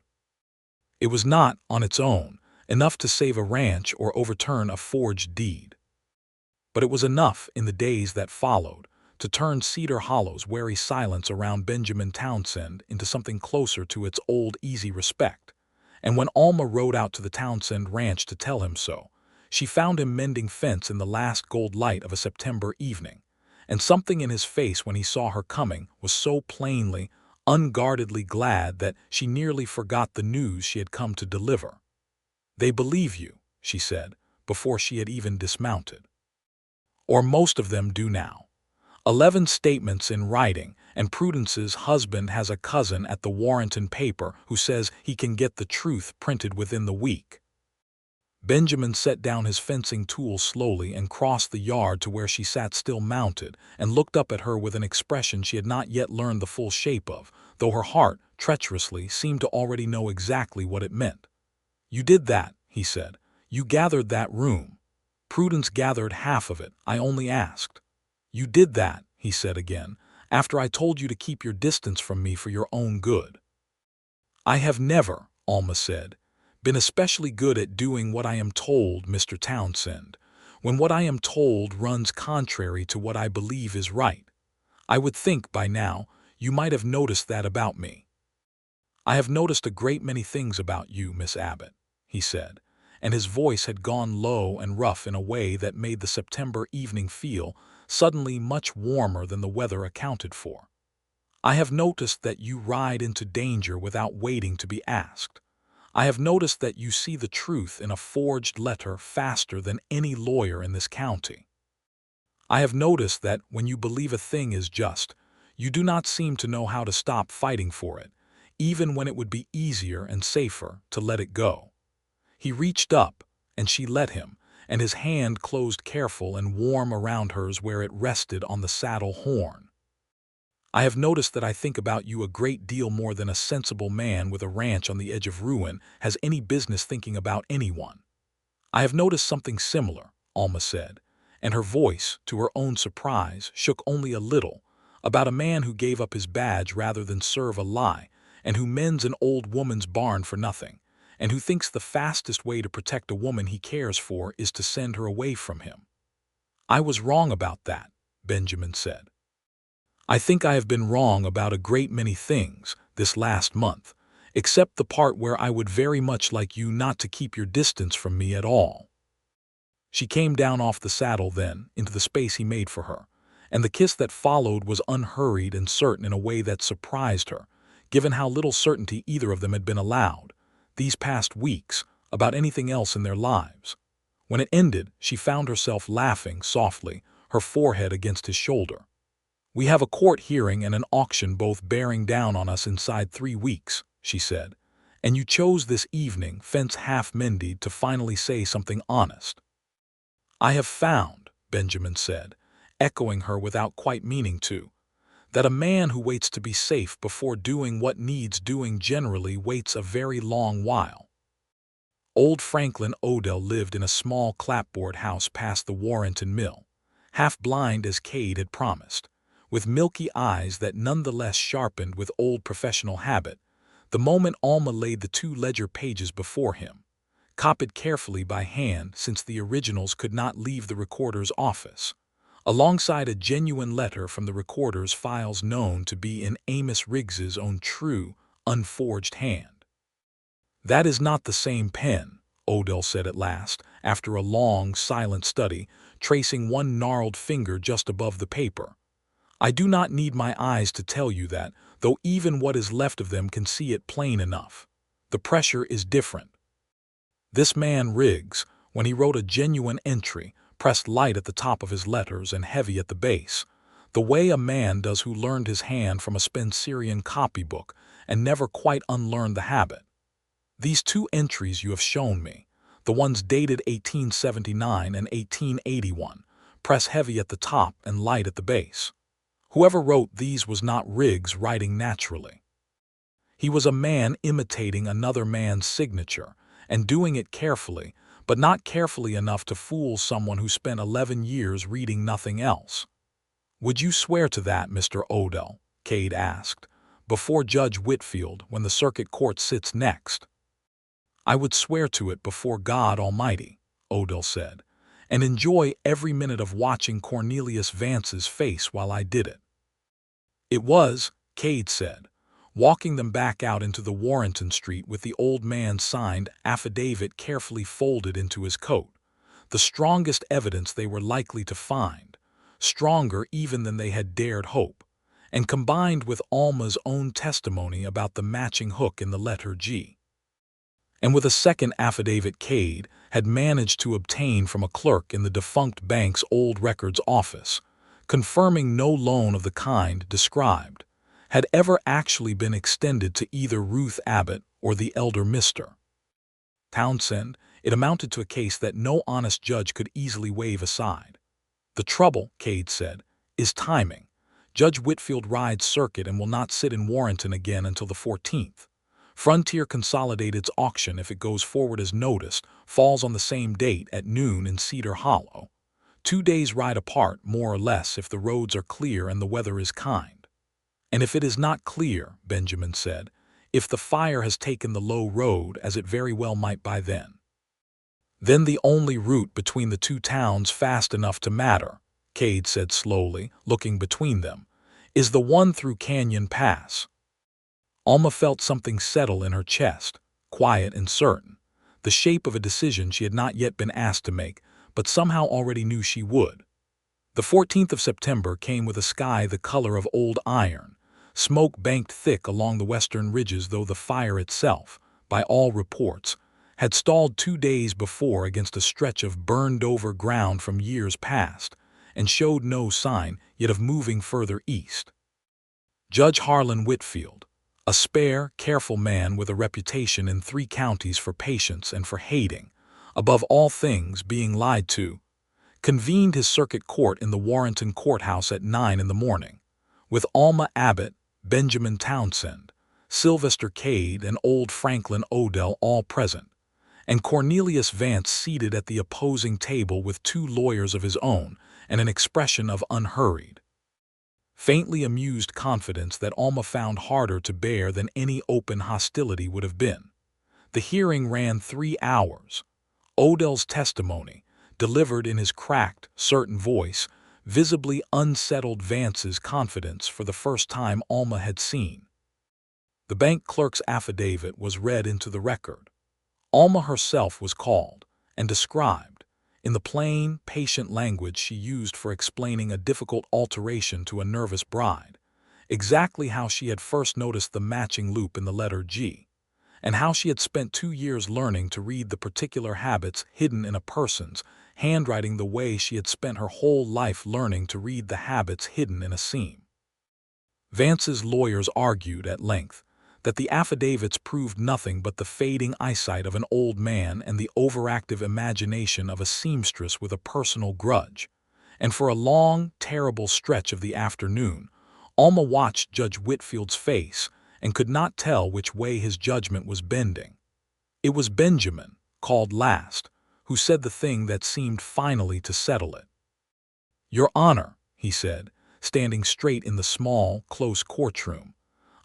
It was not, on its own, enough to save a ranch or overturn a forged deed. But it was enough, in the days that followed, to turn Cedar Hollow's wary silence around Benjamin Townsend into something closer to its old easy respect. And when Alma rode out to the Townsend ranch to tell him so, she found him mending fence in the last gold light of a September evening, and something in his face when he saw her coming was so plainly, unguardedly glad that she nearly forgot the news she had come to deliver. "They believe you," she said, before she had even dismounted. "Or most of them do now. 11 statements in writing, and Prudence's husband has a cousin at the Warrenton paper who says he can get the truth printed within the week." Benjamin set down his fencing tools slowly and crossed the yard to where she sat still mounted and looked up at her with an expression she had not yet learned the full shape of, though her heart, treacherously, seemed to already know exactly what it meant. "You did that," he said. "You gathered that room. Prudence gathered half of it. I only asked." "You did that," he said again, "after I told you to keep your distance from me for your own good." "I have never," Alma said, "been especially good at doing what I am told, Mr. Townsend, when what I am told runs contrary to what I believe is right. I would think, by now, you might have noticed that about me." "I have noticed a great many things about you, Miss Abbott," he said, and his voice had gone low and rough in a way that made the September evening feel suddenly much warmer than the weather accounted for. "I have noticed that you ride into danger without waiting to be asked. I have noticed that you see the truth in a forged letter faster than any lawyer in this county. I have noticed that when you believe a thing is just, you do not seem to know how to stop fighting for it, even when it would be easier and safer to let it go." He reached up, and she let him, and his hand closed careful and warm around hers where it rested on the saddle horn. "I have noticed that I think about you a great deal more than a sensible man with a ranch on the edge of ruin has any business thinking about anyone." "I have noticed something similar," Alma said, and her voice, to her own surprise, shook only a little, "about a man who gave up his badge rather than serve a lie, and who mends an old woman's barn for nothing, and who thinks the fastest way to protect a woman he cares for is to send her away from him." "I was wrong about that," Benjamin said. "I think I have been wrong about a great many things this last month, except the part where I would very much like you not to keep your distance from me at all." She came down off the saddle then, into the space he made for her, and the kiss that followed was unhurried and certain in a way that surprised her, given how little certainty either of them had been allowed, these past weeks, about anything else in their lives. When it ended, she found herself laughing softly, her forehead against his shoulder. "We have a court hearing and an auction both bearing down on us inside 3 weeks, she said, "and you chose this evening, fence half mended, to finally say something honest." "I have found," Benjamin said, echoing her without quite meaning to, "that a man who waits to be safe before doing what needs doing generally waits a very long while." Old Franklin Odell lived in a small clapboard house past the Warrenton mill, half blind as Cade had promised, with milky eyes that nonetheless sharpened with old professional habit, the moment Alma laid the 2 ledger pages before him. copied carefully by hand since the originals could not leave the recorder's office, alongside a genuine letter from the recorder's files known to be in Amos Riggs's own true, unforged hand. "That is not the same pen," Odell said at last, after a long, silent study, tracing one gnarled finger just above the paper. "I do not need my eyes to tell you that, though even what is left of them can see it plain enough. The pressure is different. This man Riggs, when he wrote a genuine entry, pressed light at the top of his letters and heavy at the base, the way a man does who learned his hand from a Spencerian copybook and never quite unlearned the habit. These two entries you have shown me, the ones dated 1879 and 1881, press heavy at the top and light at the base. Whoever wrote these was not Riggs writing naturally. He was a man imitating another man's signature, and doing it carefully, but not carefully enough to fool someone who spent 11 years reading nothing else." "Would you swear to that, Mr. Odell?" Cade asked. "Before Judge Whitfield, when the circuit court sits next?" "I would swear to it before God Almighty," Odell said, "and enjoy every minute of watching Cornelius Vance's face while I did it." "It was," Cade said, walking them back out into the Warrenton Street with the old man's signed affidavit carefully folded into his coat, "the strongest evidence they were likely to find, stronger even than they had dared hope, and combined with Alma's own testimony about the matching hook in the letter G. And with a second affidavit Cade had managed to obtain from a clerk in the defunct bank's old records office, confirming no loan of the kind described had ever actually been extended to either Ruth Abbott or the elder Mr. Townsend, it amounted to a case that no honest judge could easily wave aside. "The trouble," Cade said, "is timing. Judge Whitfield rides circuit and will not sit in Warrenton again until the 14th. Frontier Consolidated's auction, if it goes forward as noticed, falls on the same date at noon in Cedar Hollow. 2 days' ride apart, more or less, if the roads are clear and the weather is kind. And if it is not clear," Benjamin said, "if the fire has taken the low road, as it very well might by then the only route between the two towns fast enough to matter," Cade said slowly, looking between them, "is the one through Canyon Pass." Alma felt something settle in her chest, quiet and certain, the shape of a decision she had not yet been asked to make, but somehow already knew she would. The 14th of September came with a sky the color of old iron, smoke banked thick along the western ridges, though the fire itself, by all reports, had stalled 2 days before against a stretch of burned-over ground from years past, and showed no sign yet of moving further east. Judge Harlan Whitfield, a spare, careful man with a reputation in 3 counties for patience and for hating, above all things being lied to, convened his circuit court in the Warrenton courthouse at 9 in the morning, with Alma Abbott, Benjamin Townsend, Sylvester Cade, and old Franklin Odell all present, and Cornelius Vance seated at the opposing table with 2 lawyers of his own and an expression of unhurried, faintly amused confidence that Alma found harder to bear than any open hostility would have been. The hearing ran 3 hours. Odell's testimony, delivered in his cracked, certain voice, visibly unsettled Vance's confidence for the first time Alma had seen. The bank clerk's affidavit was read into the record. Alma herself was called and described, in the plain, patient language she used for explaining a difficult alteration to a nervous bride, exactly how she had first noticed the matching loop in the letter G, and how she had spent 2 years learning to read the particular habits hidden in a person's handwriting the way she had spent her whole life learning to read the habits hidden in a seam. Vance's lawyers argued at length that the affidavits proved nothing but the fading eyesight of an old man and the overactive imagination of a seamstress with a personal grudge, and for a long, terrible stretch of the afternoon, Alma watched Judge Whitfield's face and could not tell which way his judgment was bending. It was Benjamin, called last, who said the thing that seemed finally to settle it. "Your Honor," he said, standing straight in the small, close courtroom,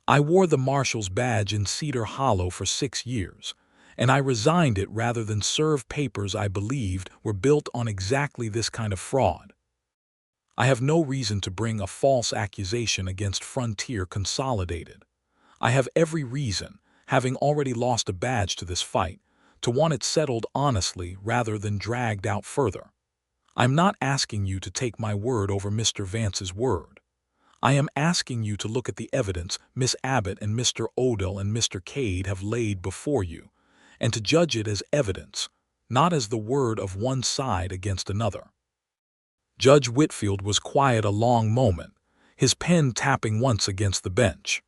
"I wore the marshal's badge in Cedar Hollow for 6 years, and I resigned it rather than serve papers I believed were built on exactly this kind of fraud. I have no reason to bring a false accusation against Frontier Consolidated. I have every reason, having already lost a badge to this fight, to want it settled honestly rather than dragged out further. I'm not asking you to take my word over Mr. Vance's word. I am asking you to look at the evidence Miss Abbott and Mr. Odell and Mr. Cade have laid before you, and to judge it as evidence, not as the word of one side against another. Judge Whitfield was quiet a long moment, his pen tapping once against the bench.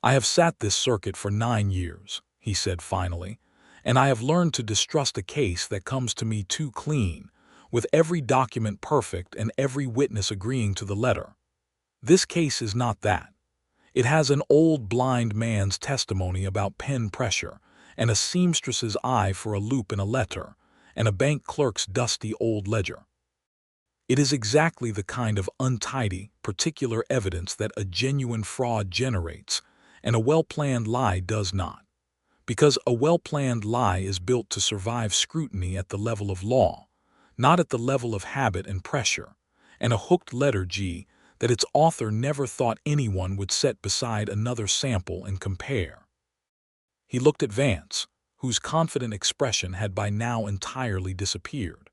I have sat this circuit for 9 years, he said finally, and I have learned to distrust a case that comes to me too clean, with every document perfect and every witness agreeing to the letter. This case is not that. It has an old blind man's testimony about pen pressure, and a seamstress's eye for a loop in a letter, and a bank clerk's dusty old ledger. It is exactly the kind of untidy, particular evidence that a genuine fraud generates, and a well-planned lie does not. Because a well-planned lie is built to survive scrutiny at the level of law, not at the level of habit and pressure, and a hooked letter G that its author never thought anyone would set beside another sample and compare. He looked at Vance, whose confident expression had by now entirely disappeared.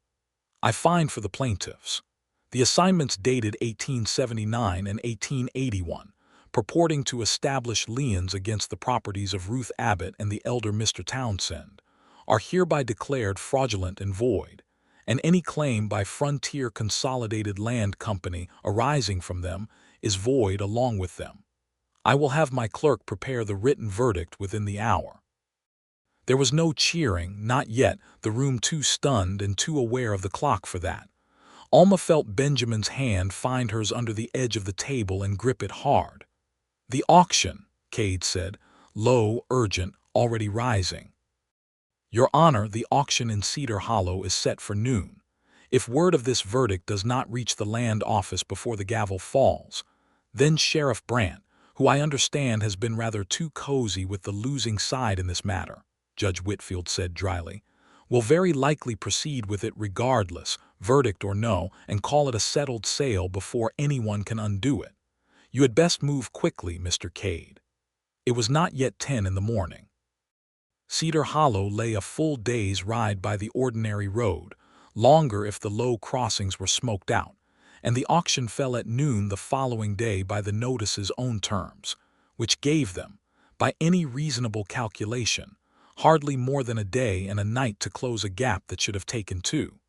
I find for the plaintiffs. The assignments dated 1879 and 1881, purporting to establish liens against the properties of Ruth Abbott and the elder Mr. Townsend, are hereby declared fraudulent and void, and any claim by Frontier Consolidated Land Company arising from them is void along with them. I will have my clerk prepare the written verdict within the hour. There was no cheering, not yet, the room too stunned and too aware of the clock for that. Alma felt Benjamin's hand find hers under the edge of the table and grip it hard. "The auction," Cade said, low, urgent, already rising. "Your Honor, the auction in Cedar Hollow is set for noon. If word of this verdict does not reach the land office before the gavel falls, then Sheriff Brandt, who I understand has been rather too cozy with the losing side in this matter," Judge Whitfield said dryly, "will very likely proceed with it regardless, verdict or no, and call it a settled sale before anyone can undo it. You had best move quickly, Mr. Cade." It was not yet 10 in the morning. Cedar Hollow lay a full day's ride by the ordinary road, longer if the low crossings were smoked out, and the auction fell at noon the following day by the notice's own terms, which gave them, by any reasonable calculation, hardly more than a day and a night to close a gap that should have taken 2.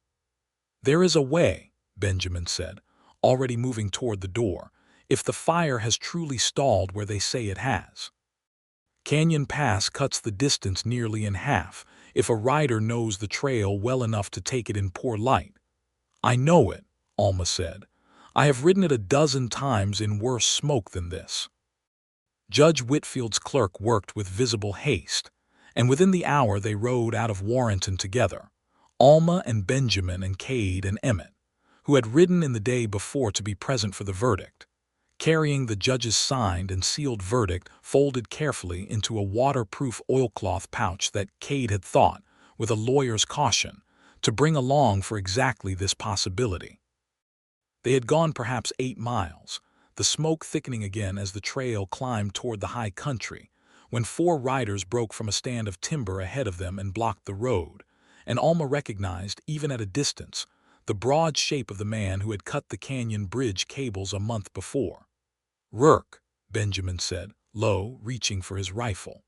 "There is a way," Benjamin said, already moving toward the door, "if the fire has truly stalled where they say it has. Canyon Pass cuts the distance nearly in half if a rider knows the trail well enough to take it in poor light." "I know it," Alma said. "I have ridden it a dozen times in worse smoke than this." Judge Whitfield's clerk worked with visible haste, and within the hour they rode out of Warrenton together, Alma and Benjamin and Cade and Emmett, who had ridden in the day before to be present for the verdict, carrying the judge's signed and sealed verdict folded carefully into a waterproof oilcloth pouch that Cade had thought, with a lawyer's caution, to bring along for exactly this possibility. They had gone perhaps 8 miles, the smoke thickening again as the trail climbed toward the high country, when 4 riders broke from a stand of timber ahead of them and blocked the road, and Alma recognized, even at a distance, the broad shape of the man who had cut the canyon bridge cables a month before. "Rourke," Benjamin said, low, reaching for his rifle.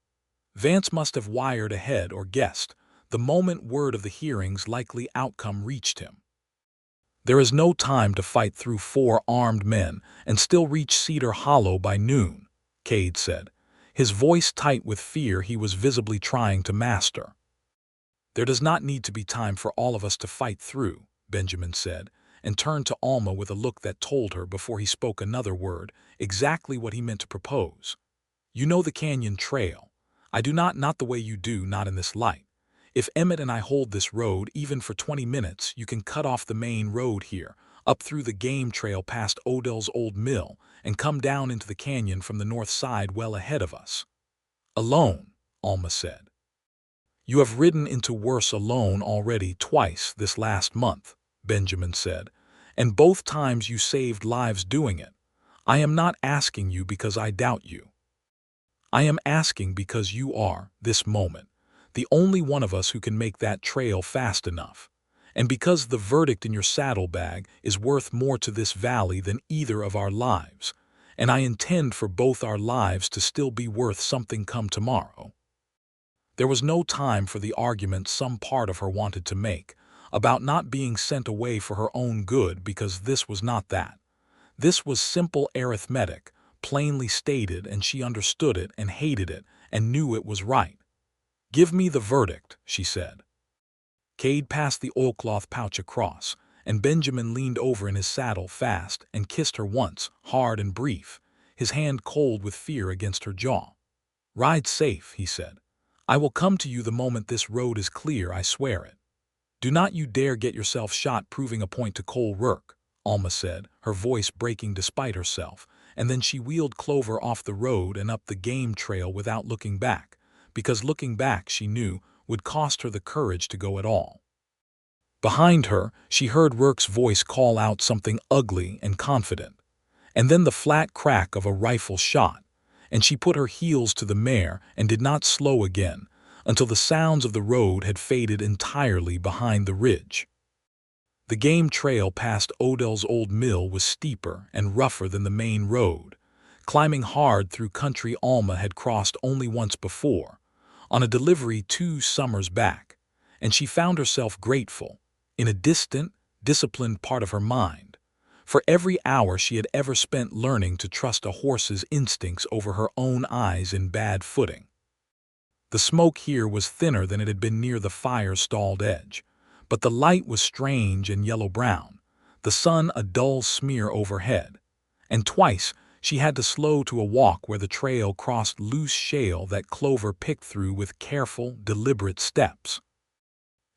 Vance must have wired ahead or guessed, the moment word of the hearing's likely outcome reached him. "There is no time to fight through 4 armed men and still reach Cedar Hollow by noon," Cade said, his voice tight with fear he was visibly trying to master. "There does not need to be time for all of us to fight through," Benjamin said, and turned to Alma with a look that told her, before he spoke another word, exactly what he meant to propose. "You know the canyon trail. I do not the way you do, not in this light. If Emmett and I hold this road even for 20 minutes, you can cut off the main road here, up through the game trail past Odell's old mill, and come down into the canyon from the north side well ahead of us." "Alone," Alma said. "You have ridden into worse alone already twice this last month," Benjamin said, "and both times you saved lives doing it. I am not asking you because I doubt you. I am asking because you are, this moment, the only one of us who can make that trail fast enough, and because the verdict in your saddlebag is worth more to this valley than either of our lives, and I intend for both our lives to still be worth something come tomorrow." There was no time for the argument some part of her wanted to make about not being sent away for her own good, because this was not that. This was simple arithmetic, plainly stated, and she understood it and hated it and knew it was right. "Give me the verdict," she said. Cade passed the oilcloth pouch across, and Benjamin leaned over in his saddle fast and kissed her once, hard and brief, his hand cold with fear against her jaw. "Ride safe," he said. "I will come to you the moment this road is clear, I swear it. Do not you dare get yourself shot proving a point to Cole Rourke," Alma said, her voice breaking despite herself, and then she wheeled Clover off the road and up the game trail without looking back, because looking back, she knew, would cost her the courage to go at all. Behind her, she heard Rourke's voice call out something ugly and confident, and then the flat crack of a rifle shot, and she put her heels to the mare and did not slow again until the sounds of the road had faded entirely behind the ridge. The game trail past Odell's old mill was steeper and rougher than the main road, climbing hard through country Alma had crossed only once before, on a delivery 2 summers back, and she found herself grateful, in a distant, disciplined part of her mind, for every hour she had ever spent learning to trust a horse's instincts over her own eyes in bad footing. The smoke here was thinner than it had been near the fire-stalled edge, but the light was strange and yellow-brown, the sun a dull smear overhead, and twice she had to slow to a walk where the trail crossed loose shale that Clover picked through with careful, deliberate steps.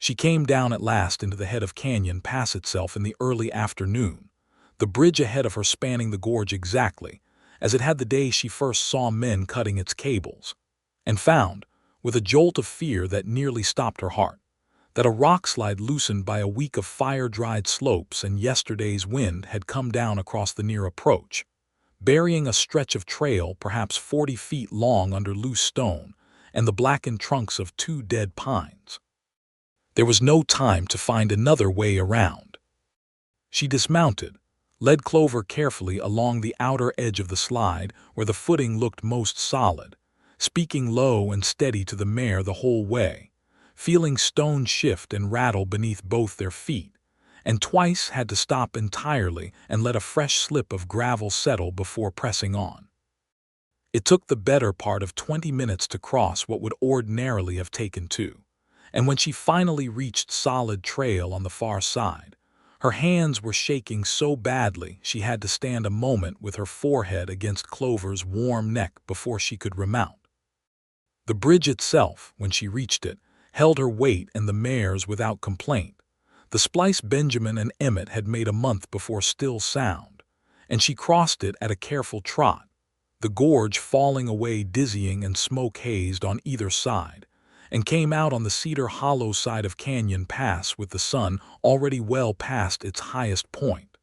She came down at last into the head of Canyon Pass itself in the early afternoon, the bridge ahead of her spanning the gorge exactly as it had the day she first saw men cutting its cables, and found, with a jolt of fear that nearly stopped her heart, that a rockslide loosened by a week of fire-dried slopes and yesterday's wind had come down across the near approach, burying a stretch of trail perhaps 40 feet long under loose stone and the blackened trunks of 2 dead pines. There was no time to find another way around. She dismounted, led Clover carefully along the outer edge of the slide where the footing looked most solid, speaking low and steady to the mare the whole way, feeling stone shift and rattle beneath both their feet, and twice had to stop entirely and let a fresh slip of gravel settle before pressing on. It took the better part of 20 minutes to cross what would ordinarily have taken 2, and when she finally reached solid trail on the far side, her hands were shaking so badly she had to stand a moment with her forehead against Clover's warm neck before she could remount. The bridge itself, when she reached it, held her weight and the mare's without complaint. The splice Benjamin and Emmett had made a month before still sound, and she crossed it at a careful trot, the gorge falling away dizzying and smoke-hazed on either side, and came out on the Cedar Hollow side of Canyon Pass with the sun already well past its highest point.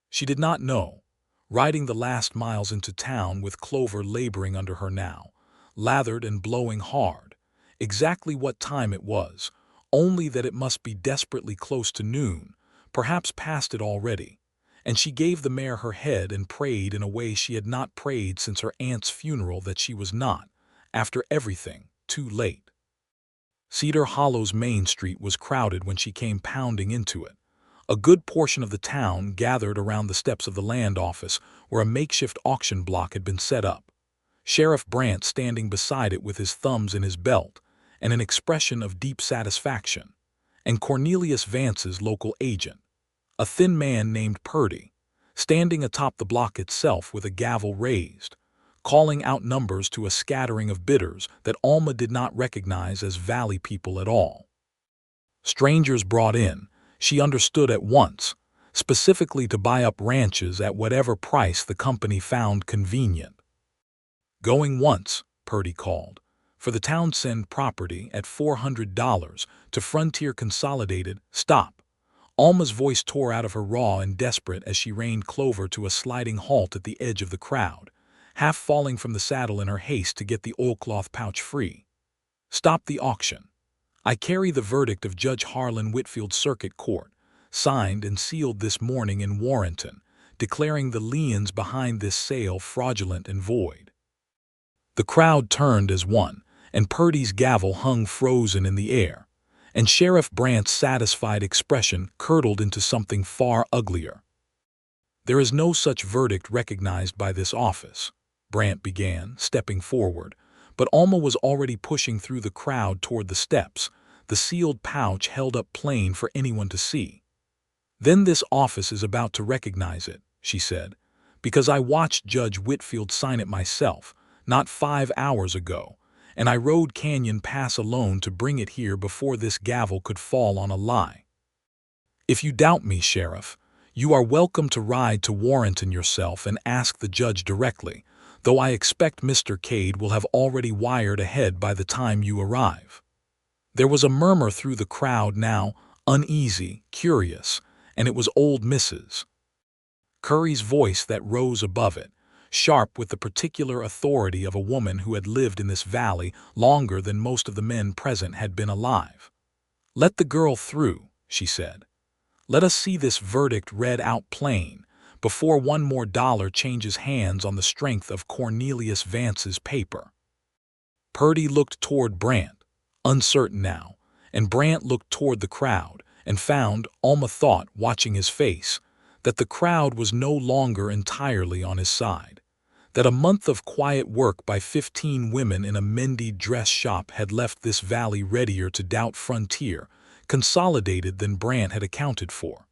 She did not know, riding the last miles into town with Clover laboring under her now, lathered and blowing hard, exactly what time it was, only that it must be desperately close to noon, perhaps past it already, and she gave the mare her head and prayed in a way she had not prayed since her aunt's funeral that she was not, after everything, too late. Cedar Hollow's main street was crowded when she came pounding into it. A good portion of the town gathered around the steps of the land office where a makeshift auction block had been set up, Sheriff Brant standing beside it with his thumbs in his belt and an expression of deep satisfaction, and Cornelius Vance's local agent, a thin man named Purdy, standing atop the block itself with a gavel raised, calling out numbers to a scattering of bidders that Alma did not recognize as valley people at all. Strangers brought in, she understood at once, specifically to buy up ranches at whatever price the company found convenient. "Going once," Purdy called, for the Townsend property at $400 to Frontier Consolidated. Stop. Alma's voice tore out of her raw and desperate as she reined Clover to a sliding halt at the edge of the crowd, half falling from the saddle in her haste to get the oilcloth pouch free. Stop the auction. I carry the verdict of Judge Harlan Whitfield's Circuit Court, signed and sealed this morning in Warrenton, declaring the liens behind this sale fraudulent and void. The crowd turned as one, and Purdy's gavel hung frozen in the air, and Sheriff Brandt's satisfied expression curdled into something far uglier. "There is no such verdict recognized by this office," Brandt began, stepping forward, but Alma was already pushing through the crowd toward the steps, the sealed pouch held up plain for anyone to see. "Then this office is about to recognize it," she said, "because I watched Judge Whitfield sign it myself, not 5 hours ago, and I rode Canyon Pass alone to bring it here before this gavel could fall on a lie. If you doubt me, Sheriff, you are welcome to ride to Warrenton yourself and ask the judge directly, though I expect Mr. Cade will have already wired ahead by the time you arrive." There was a murmur through the crowd now, uneasy, curious, and it was old Mrs. Curry's voice that rose above it, sharp with the particular authority of a woman who had lived in this valley longer than most of the men present had been alive. "Let the girl through," she said. "Let us see this verdict read out plain, before one more dollar changes hands on the strength of Cornelius Vance's paper." Purdy looked toward Brandt, uncertain now, and Brandt looked toward the crowd, and found, Alma thought, watching his face, that the crowd was no longer entirely on his side, that a month of quiet work by 15 women in a Mendy dress shop had left this valley readier to doubt Frontier Consolidated than Brandt had accounted for.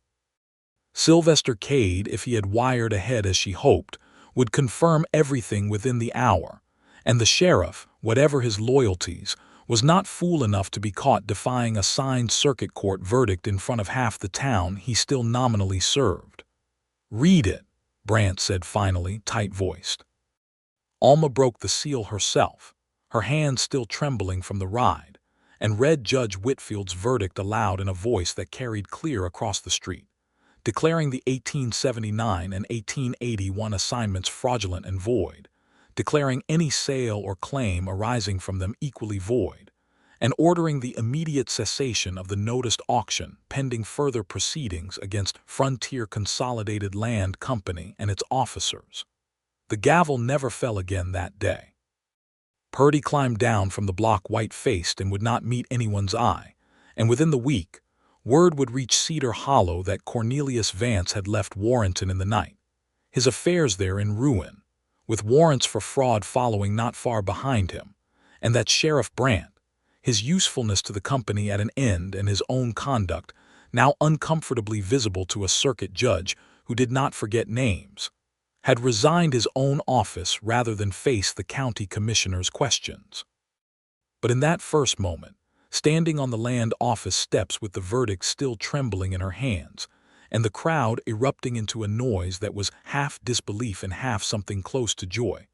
Sylvester Cade, if he had wired ahead as she hoped, would confirm everything within the hour, and the sheriff, whatever his loyalties, was not fool enough to be caught defying a signed circuit court verdict in front of half the town he still nominally served. "Read it," Brandt said finally, tight-voiced. Alma broke the seal herself, her hands still trembling from the ride, and read Judge Whitfield's verdict aloud in a voice that carried clear across the street, declaring the 1879 and 1881 assignments fraudulent and void, declaring any sale or claim arising from them equally void, and ordering the immediate cessation of the noticed auction pending further proceedings against Frontier Consolidated Land Company and its officers. The gavel never fell again that day. Purdy climbed down from the block white-faced and would not meet anyone's eye, and within the week, word would reach Cedar Hollow that Cornelius Vance had left Warrenton in the night, his affairs there in ruin, with warrants for fraud following not far behind him, and that Sheriff Brandt, his usefulness to the company at an end and his own conduct now uncomfortably visible to a circuit judge who did not forget names, had resigned his own office rather than face the county commissioner's questions. But in that first moment, standing on the land office steps with the verdict still trembling in her hands, and the crowd erupting into a noise that was half disbelief and half something close to joy,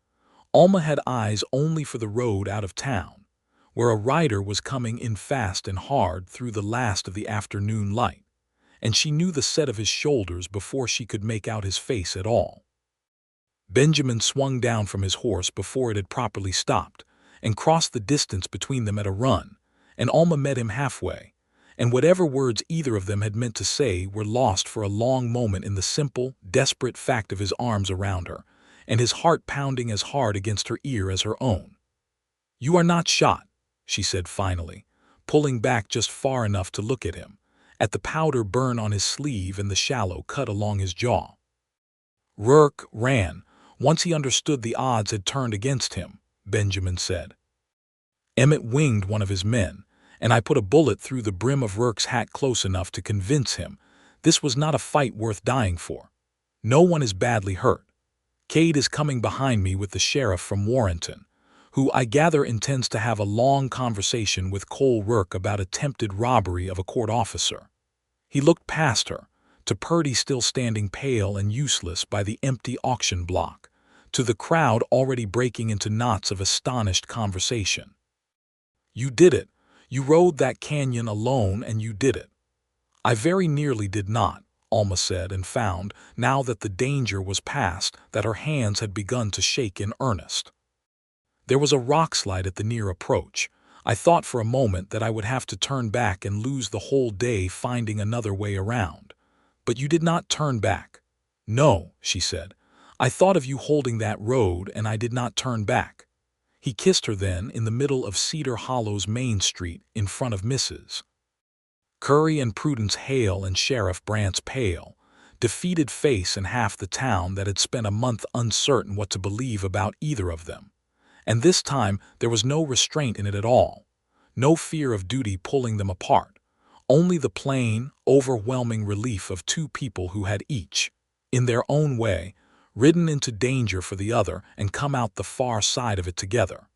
Alma had eyes only for the road out of town, where a rider was coming in fast and hard through the last of the afternoon light, and she knew the set of his shoulders before she could make out his face at all. Benjamin swung down from his horse before it had properly stopped, and crossed the distance between them at a run, and Alma met him halfway, and whatever words either of them had meant to say were lost for a long moment in the simple, desperate fact of his arms around her, and his heart pounding as hard against her ear as her own. "You are not shot," she said finally, pulling back just far enough to look at him, at the powder burn on his sleeve and the shallow cut along his jaw. "Rourke ran, once he understood the odds had turned against him," Benjamin said. "Emmett winged one of his men, and I put a bullet through the brim of Rourke's hat close enough to convince him this was not a fight worth dying for. No one is badly hurt. Cade is coming behind me with the sheriff from Warrenton, who I gather intends to have a long conversation with Cole Rourke about attempted robbery of a court officer." He looked past her, to Purdy still standing pale and useless by the empty auction block, to the crowd already breaking into knots of astonished conversation. You did it. You rode that canyon alone and you did it. I very nearly did not, Alma said, and found, now that the danger was past, that her hands had begun to shake in earnest. There was a rock slide at the near approach. I thought for a moment that I would have to turn back and lose the whole day finding another way around. But you did not turn back. No, she said. I thought of you holding that road and I did not turn back. He kissed her then in the middle of Cedar Hollow's Main Street in front of Mrs. Curry and Prudence Hale and Sheriff Brant's pale, defeated face and half the town that had spent a month uncertain what to believe about either of them. And this time there was no restraint in it at all, no fear of duty pulling them apart, only the plain, overwhelming relief of two people who had each, in their own way, ridden into danger for the other and come out the far side of it together.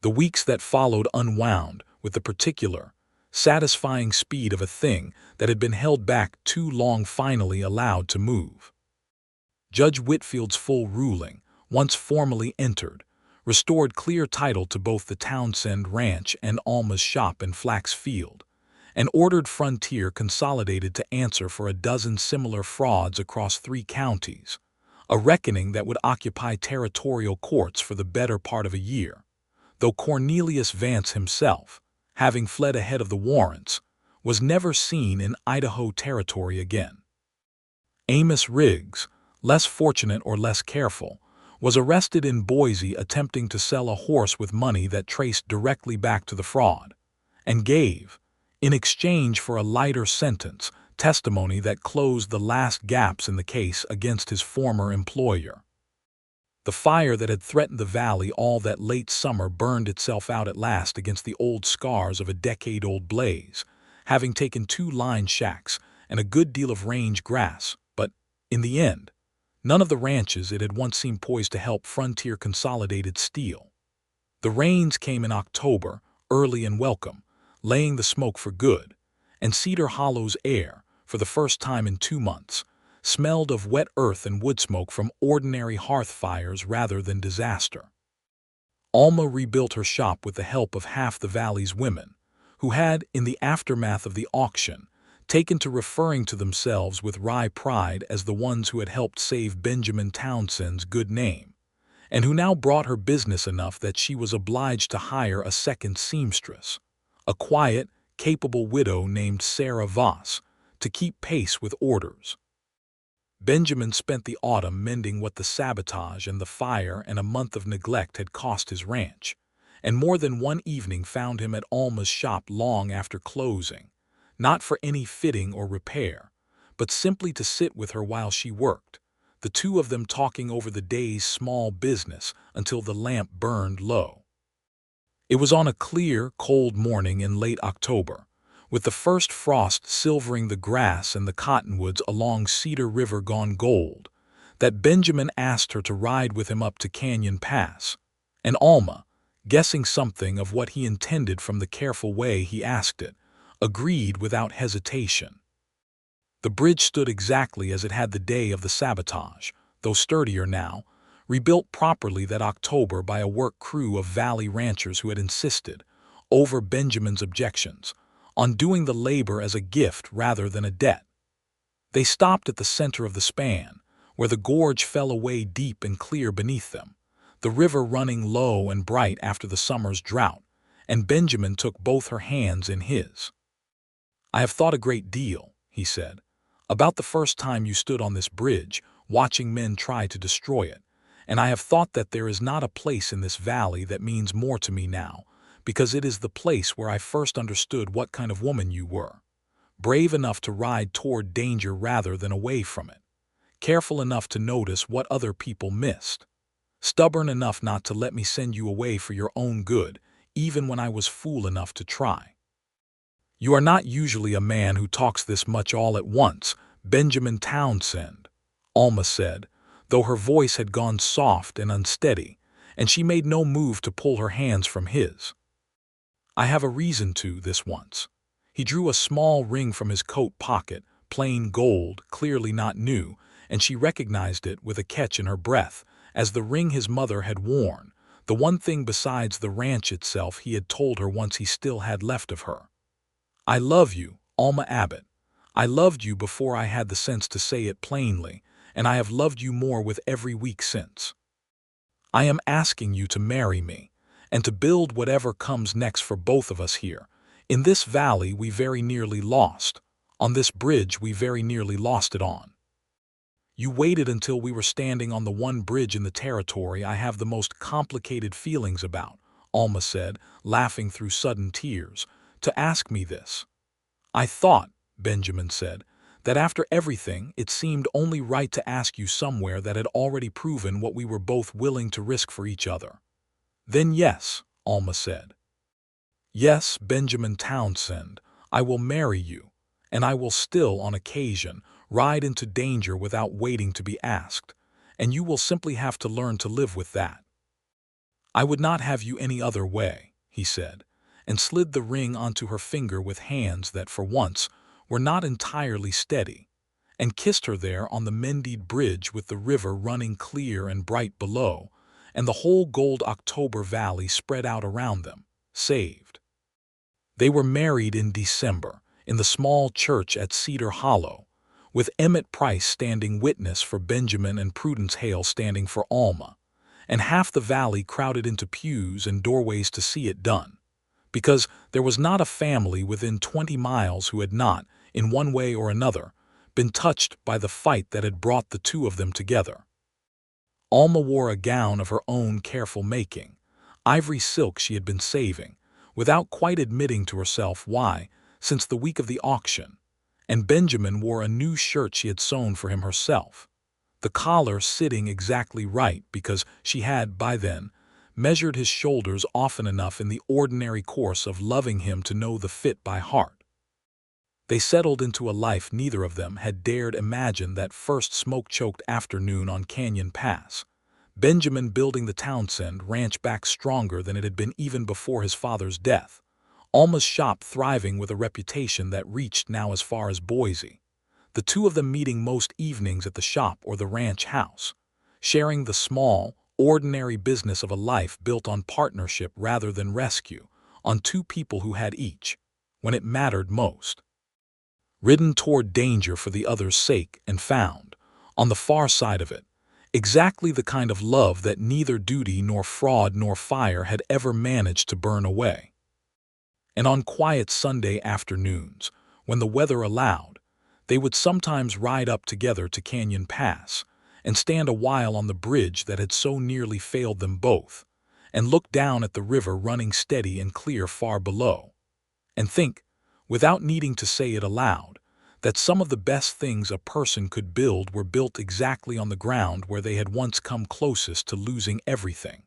The weeks that followed unwound with the particular, satisfying speed of a thing that had been held back too long finally allowed to move. Judge Whitfield's full ruling, once formally entered, restored clear title to both the Townsend Ranch and Alma's shop in Flax Field, and ordered Frontier Consolidated to answer for a dozen similar frauds across 3 counties, a reckoning that would occupy territorial courts for the better part of a year, though Cornelius Vance himself, having fled ahead of the warrants, was never seen in Idaho territory again. Amos Riggs, less fortunate or less careful, was arrested in Boise attempting to sell a horse with money that traced directly back to the fraud, and gave, in exchange for a lighter sentence, testimony that closed the last gaps in the case against his former employer. The fire that had threatened the valley all that late summer burned itself out at last against the old scars of a decade-old blaze, having taken 2 line shacks and a good deal of range grass, but, in the end, none of the ranches it had once seemed poised to help Frontier Consolidated steal. The rains came in October, early and welcome, laying the smoke for good, and Cedar Hollow's air, for the first time in 2 months, smelled of wet earth and wood smoke from ordinary hearth fires rather than disaster. Alma rebuilt her shop with the help of half the valley's women, who had, in the aftermath of the auction, taken to referring to themselves with wry pride as the ones who had helped save Benjamin Townsend's good name, and who now brought her business enough that she was obliged to hire a second seamstress, a quiet, capable widow named Sarah Voss, to keep pace with orders. Benjamin spent the autumn mending what the sabotage and the fire and a month of neglect had cost his ranch, and more than one evening found him at Alma's shop long after closing, not for any fitting or repair, but simply to sit with her while she worked, the two of them talking over the day's small business until the lamp burned low. It was on a clear, cold morning in late October, with the first frost silvering the grass and the cottonwoods along Cedar River gone gold, that Benjamin asked her to ride with him up to Canyon Pass, and Alma, guessing something of what he intended from the careful way he asked it, agreed without hesitation. The bridge stood exactly as it had the day of the sabotage, though sturdier now, rebuilt properly that October by a work crew of valley ranchers who had insisted, over Benjamin's objections, on doing the labor as a gift rather than a debt. They stopped at the center of the span, where the gorge fell away deep and clear beneath them, the river running low and bright after the summer's drought, and Benjamin took both her hands in his. "I have thought a great deal," he said, "about the first time you stood on this bridge, watching men try to destroy it, and I have thought that there is not a place in this valley that means more to me now, because it is the place where I first understood what kind of woman you were, brave enough to ride toward danger rather than away from it, careful enough to notice what other people missed, stubborn enough not to let me send you away for your own good, even when I was fool enough to try. You are not usually a man who talks this much all at once, Benjamin Townsend," Alma said, though her voice had gone soft and unsteady, and she made no move to pull her hands from his. "I have a reason to, this once." He drew a small ring from his coat pocket, plain gold, clearly not new, and she recognized it with a catch in her breath, as the ring his mother had worn, The one thing besides the ranch itself he had told her once he still had left of her. "I love you, Alma Abbott. I loved you before I had the sense to say it plainly, and I have loved you more with every week since. I am asking you to marry me, and to build whatever comes next for both of us here. In this valley we very nearly lost. On this bridge we very nearly lost it on. You waited until we were standing on the one bridge in the territory I have the most complicated feelings about," Alma said, laughing through sudden tears, "to ask me this." "I thought," Benjamin said, "that after everything it seemed only right to ask you somewhere that had already proven what we were both willing to risk for each other." "Then yes," Alma said. "Yes, Benjamin Townsend, I will marry you, and I will still, on occasion, ride into danger without waiting to be asked, and you will simply have to learn to live with that." "I would not have you any other way," he said, and slid the ring onto her finger with hands that, for once, were not entirely steady, and kissed her there on the mended bridge with the river running clear and bright below, and the whole gold October valley spread out around them, saved. They were married in December, in the small church at Cedar Hollow, with Emmett Price standing witness for Benjamin and Prudence Hale standing for Alma, and half the valley crowded into pews and doorways to see it done, because there was not a family within 20 miles who had not, in one way or another, been touched by the fight that had brought the two of them together. Alma wore a gown of her own careful making, ivory silk she had been saving, without quite admitting to herself why, since the week of the auction, and Benjamin wore a new shirt she had sewn for him herself, the collar sitting exactly right because she had, by then, measured his shoulders often enough in the ordinary course of loving him to know the fit by heart. They settled into a life neither of them had dared imagine that first smoke-choked afternoon on Canyon Pass, Benjamin building the Townsend ranch back stronger than it had been even before his father's death, Alma's shop thriving with a reputation that reached now as far as Boise, the two of them meeting most evenings at the shop or the ranch house, sharing the small, ordinary business of a life built on partnership rather than rescue, on two people who had each, when it mattered most, ridden toward danger for the other's sake and found, on the far side of it, exactly the kind of love that neither duty nor fraud nor fire had ever managed to burn away. And on quiet Sunday afternoons, when the weather allowed, they would sometimes ride up together to Canyon Pass and stand a while on the bridge that had so nearly failed them both, and look down at the river running steady and clear far below, and think, without needing to say it aloud, that some of the best things a person could build were built exactly on the ground where they had once come closest to losing everything.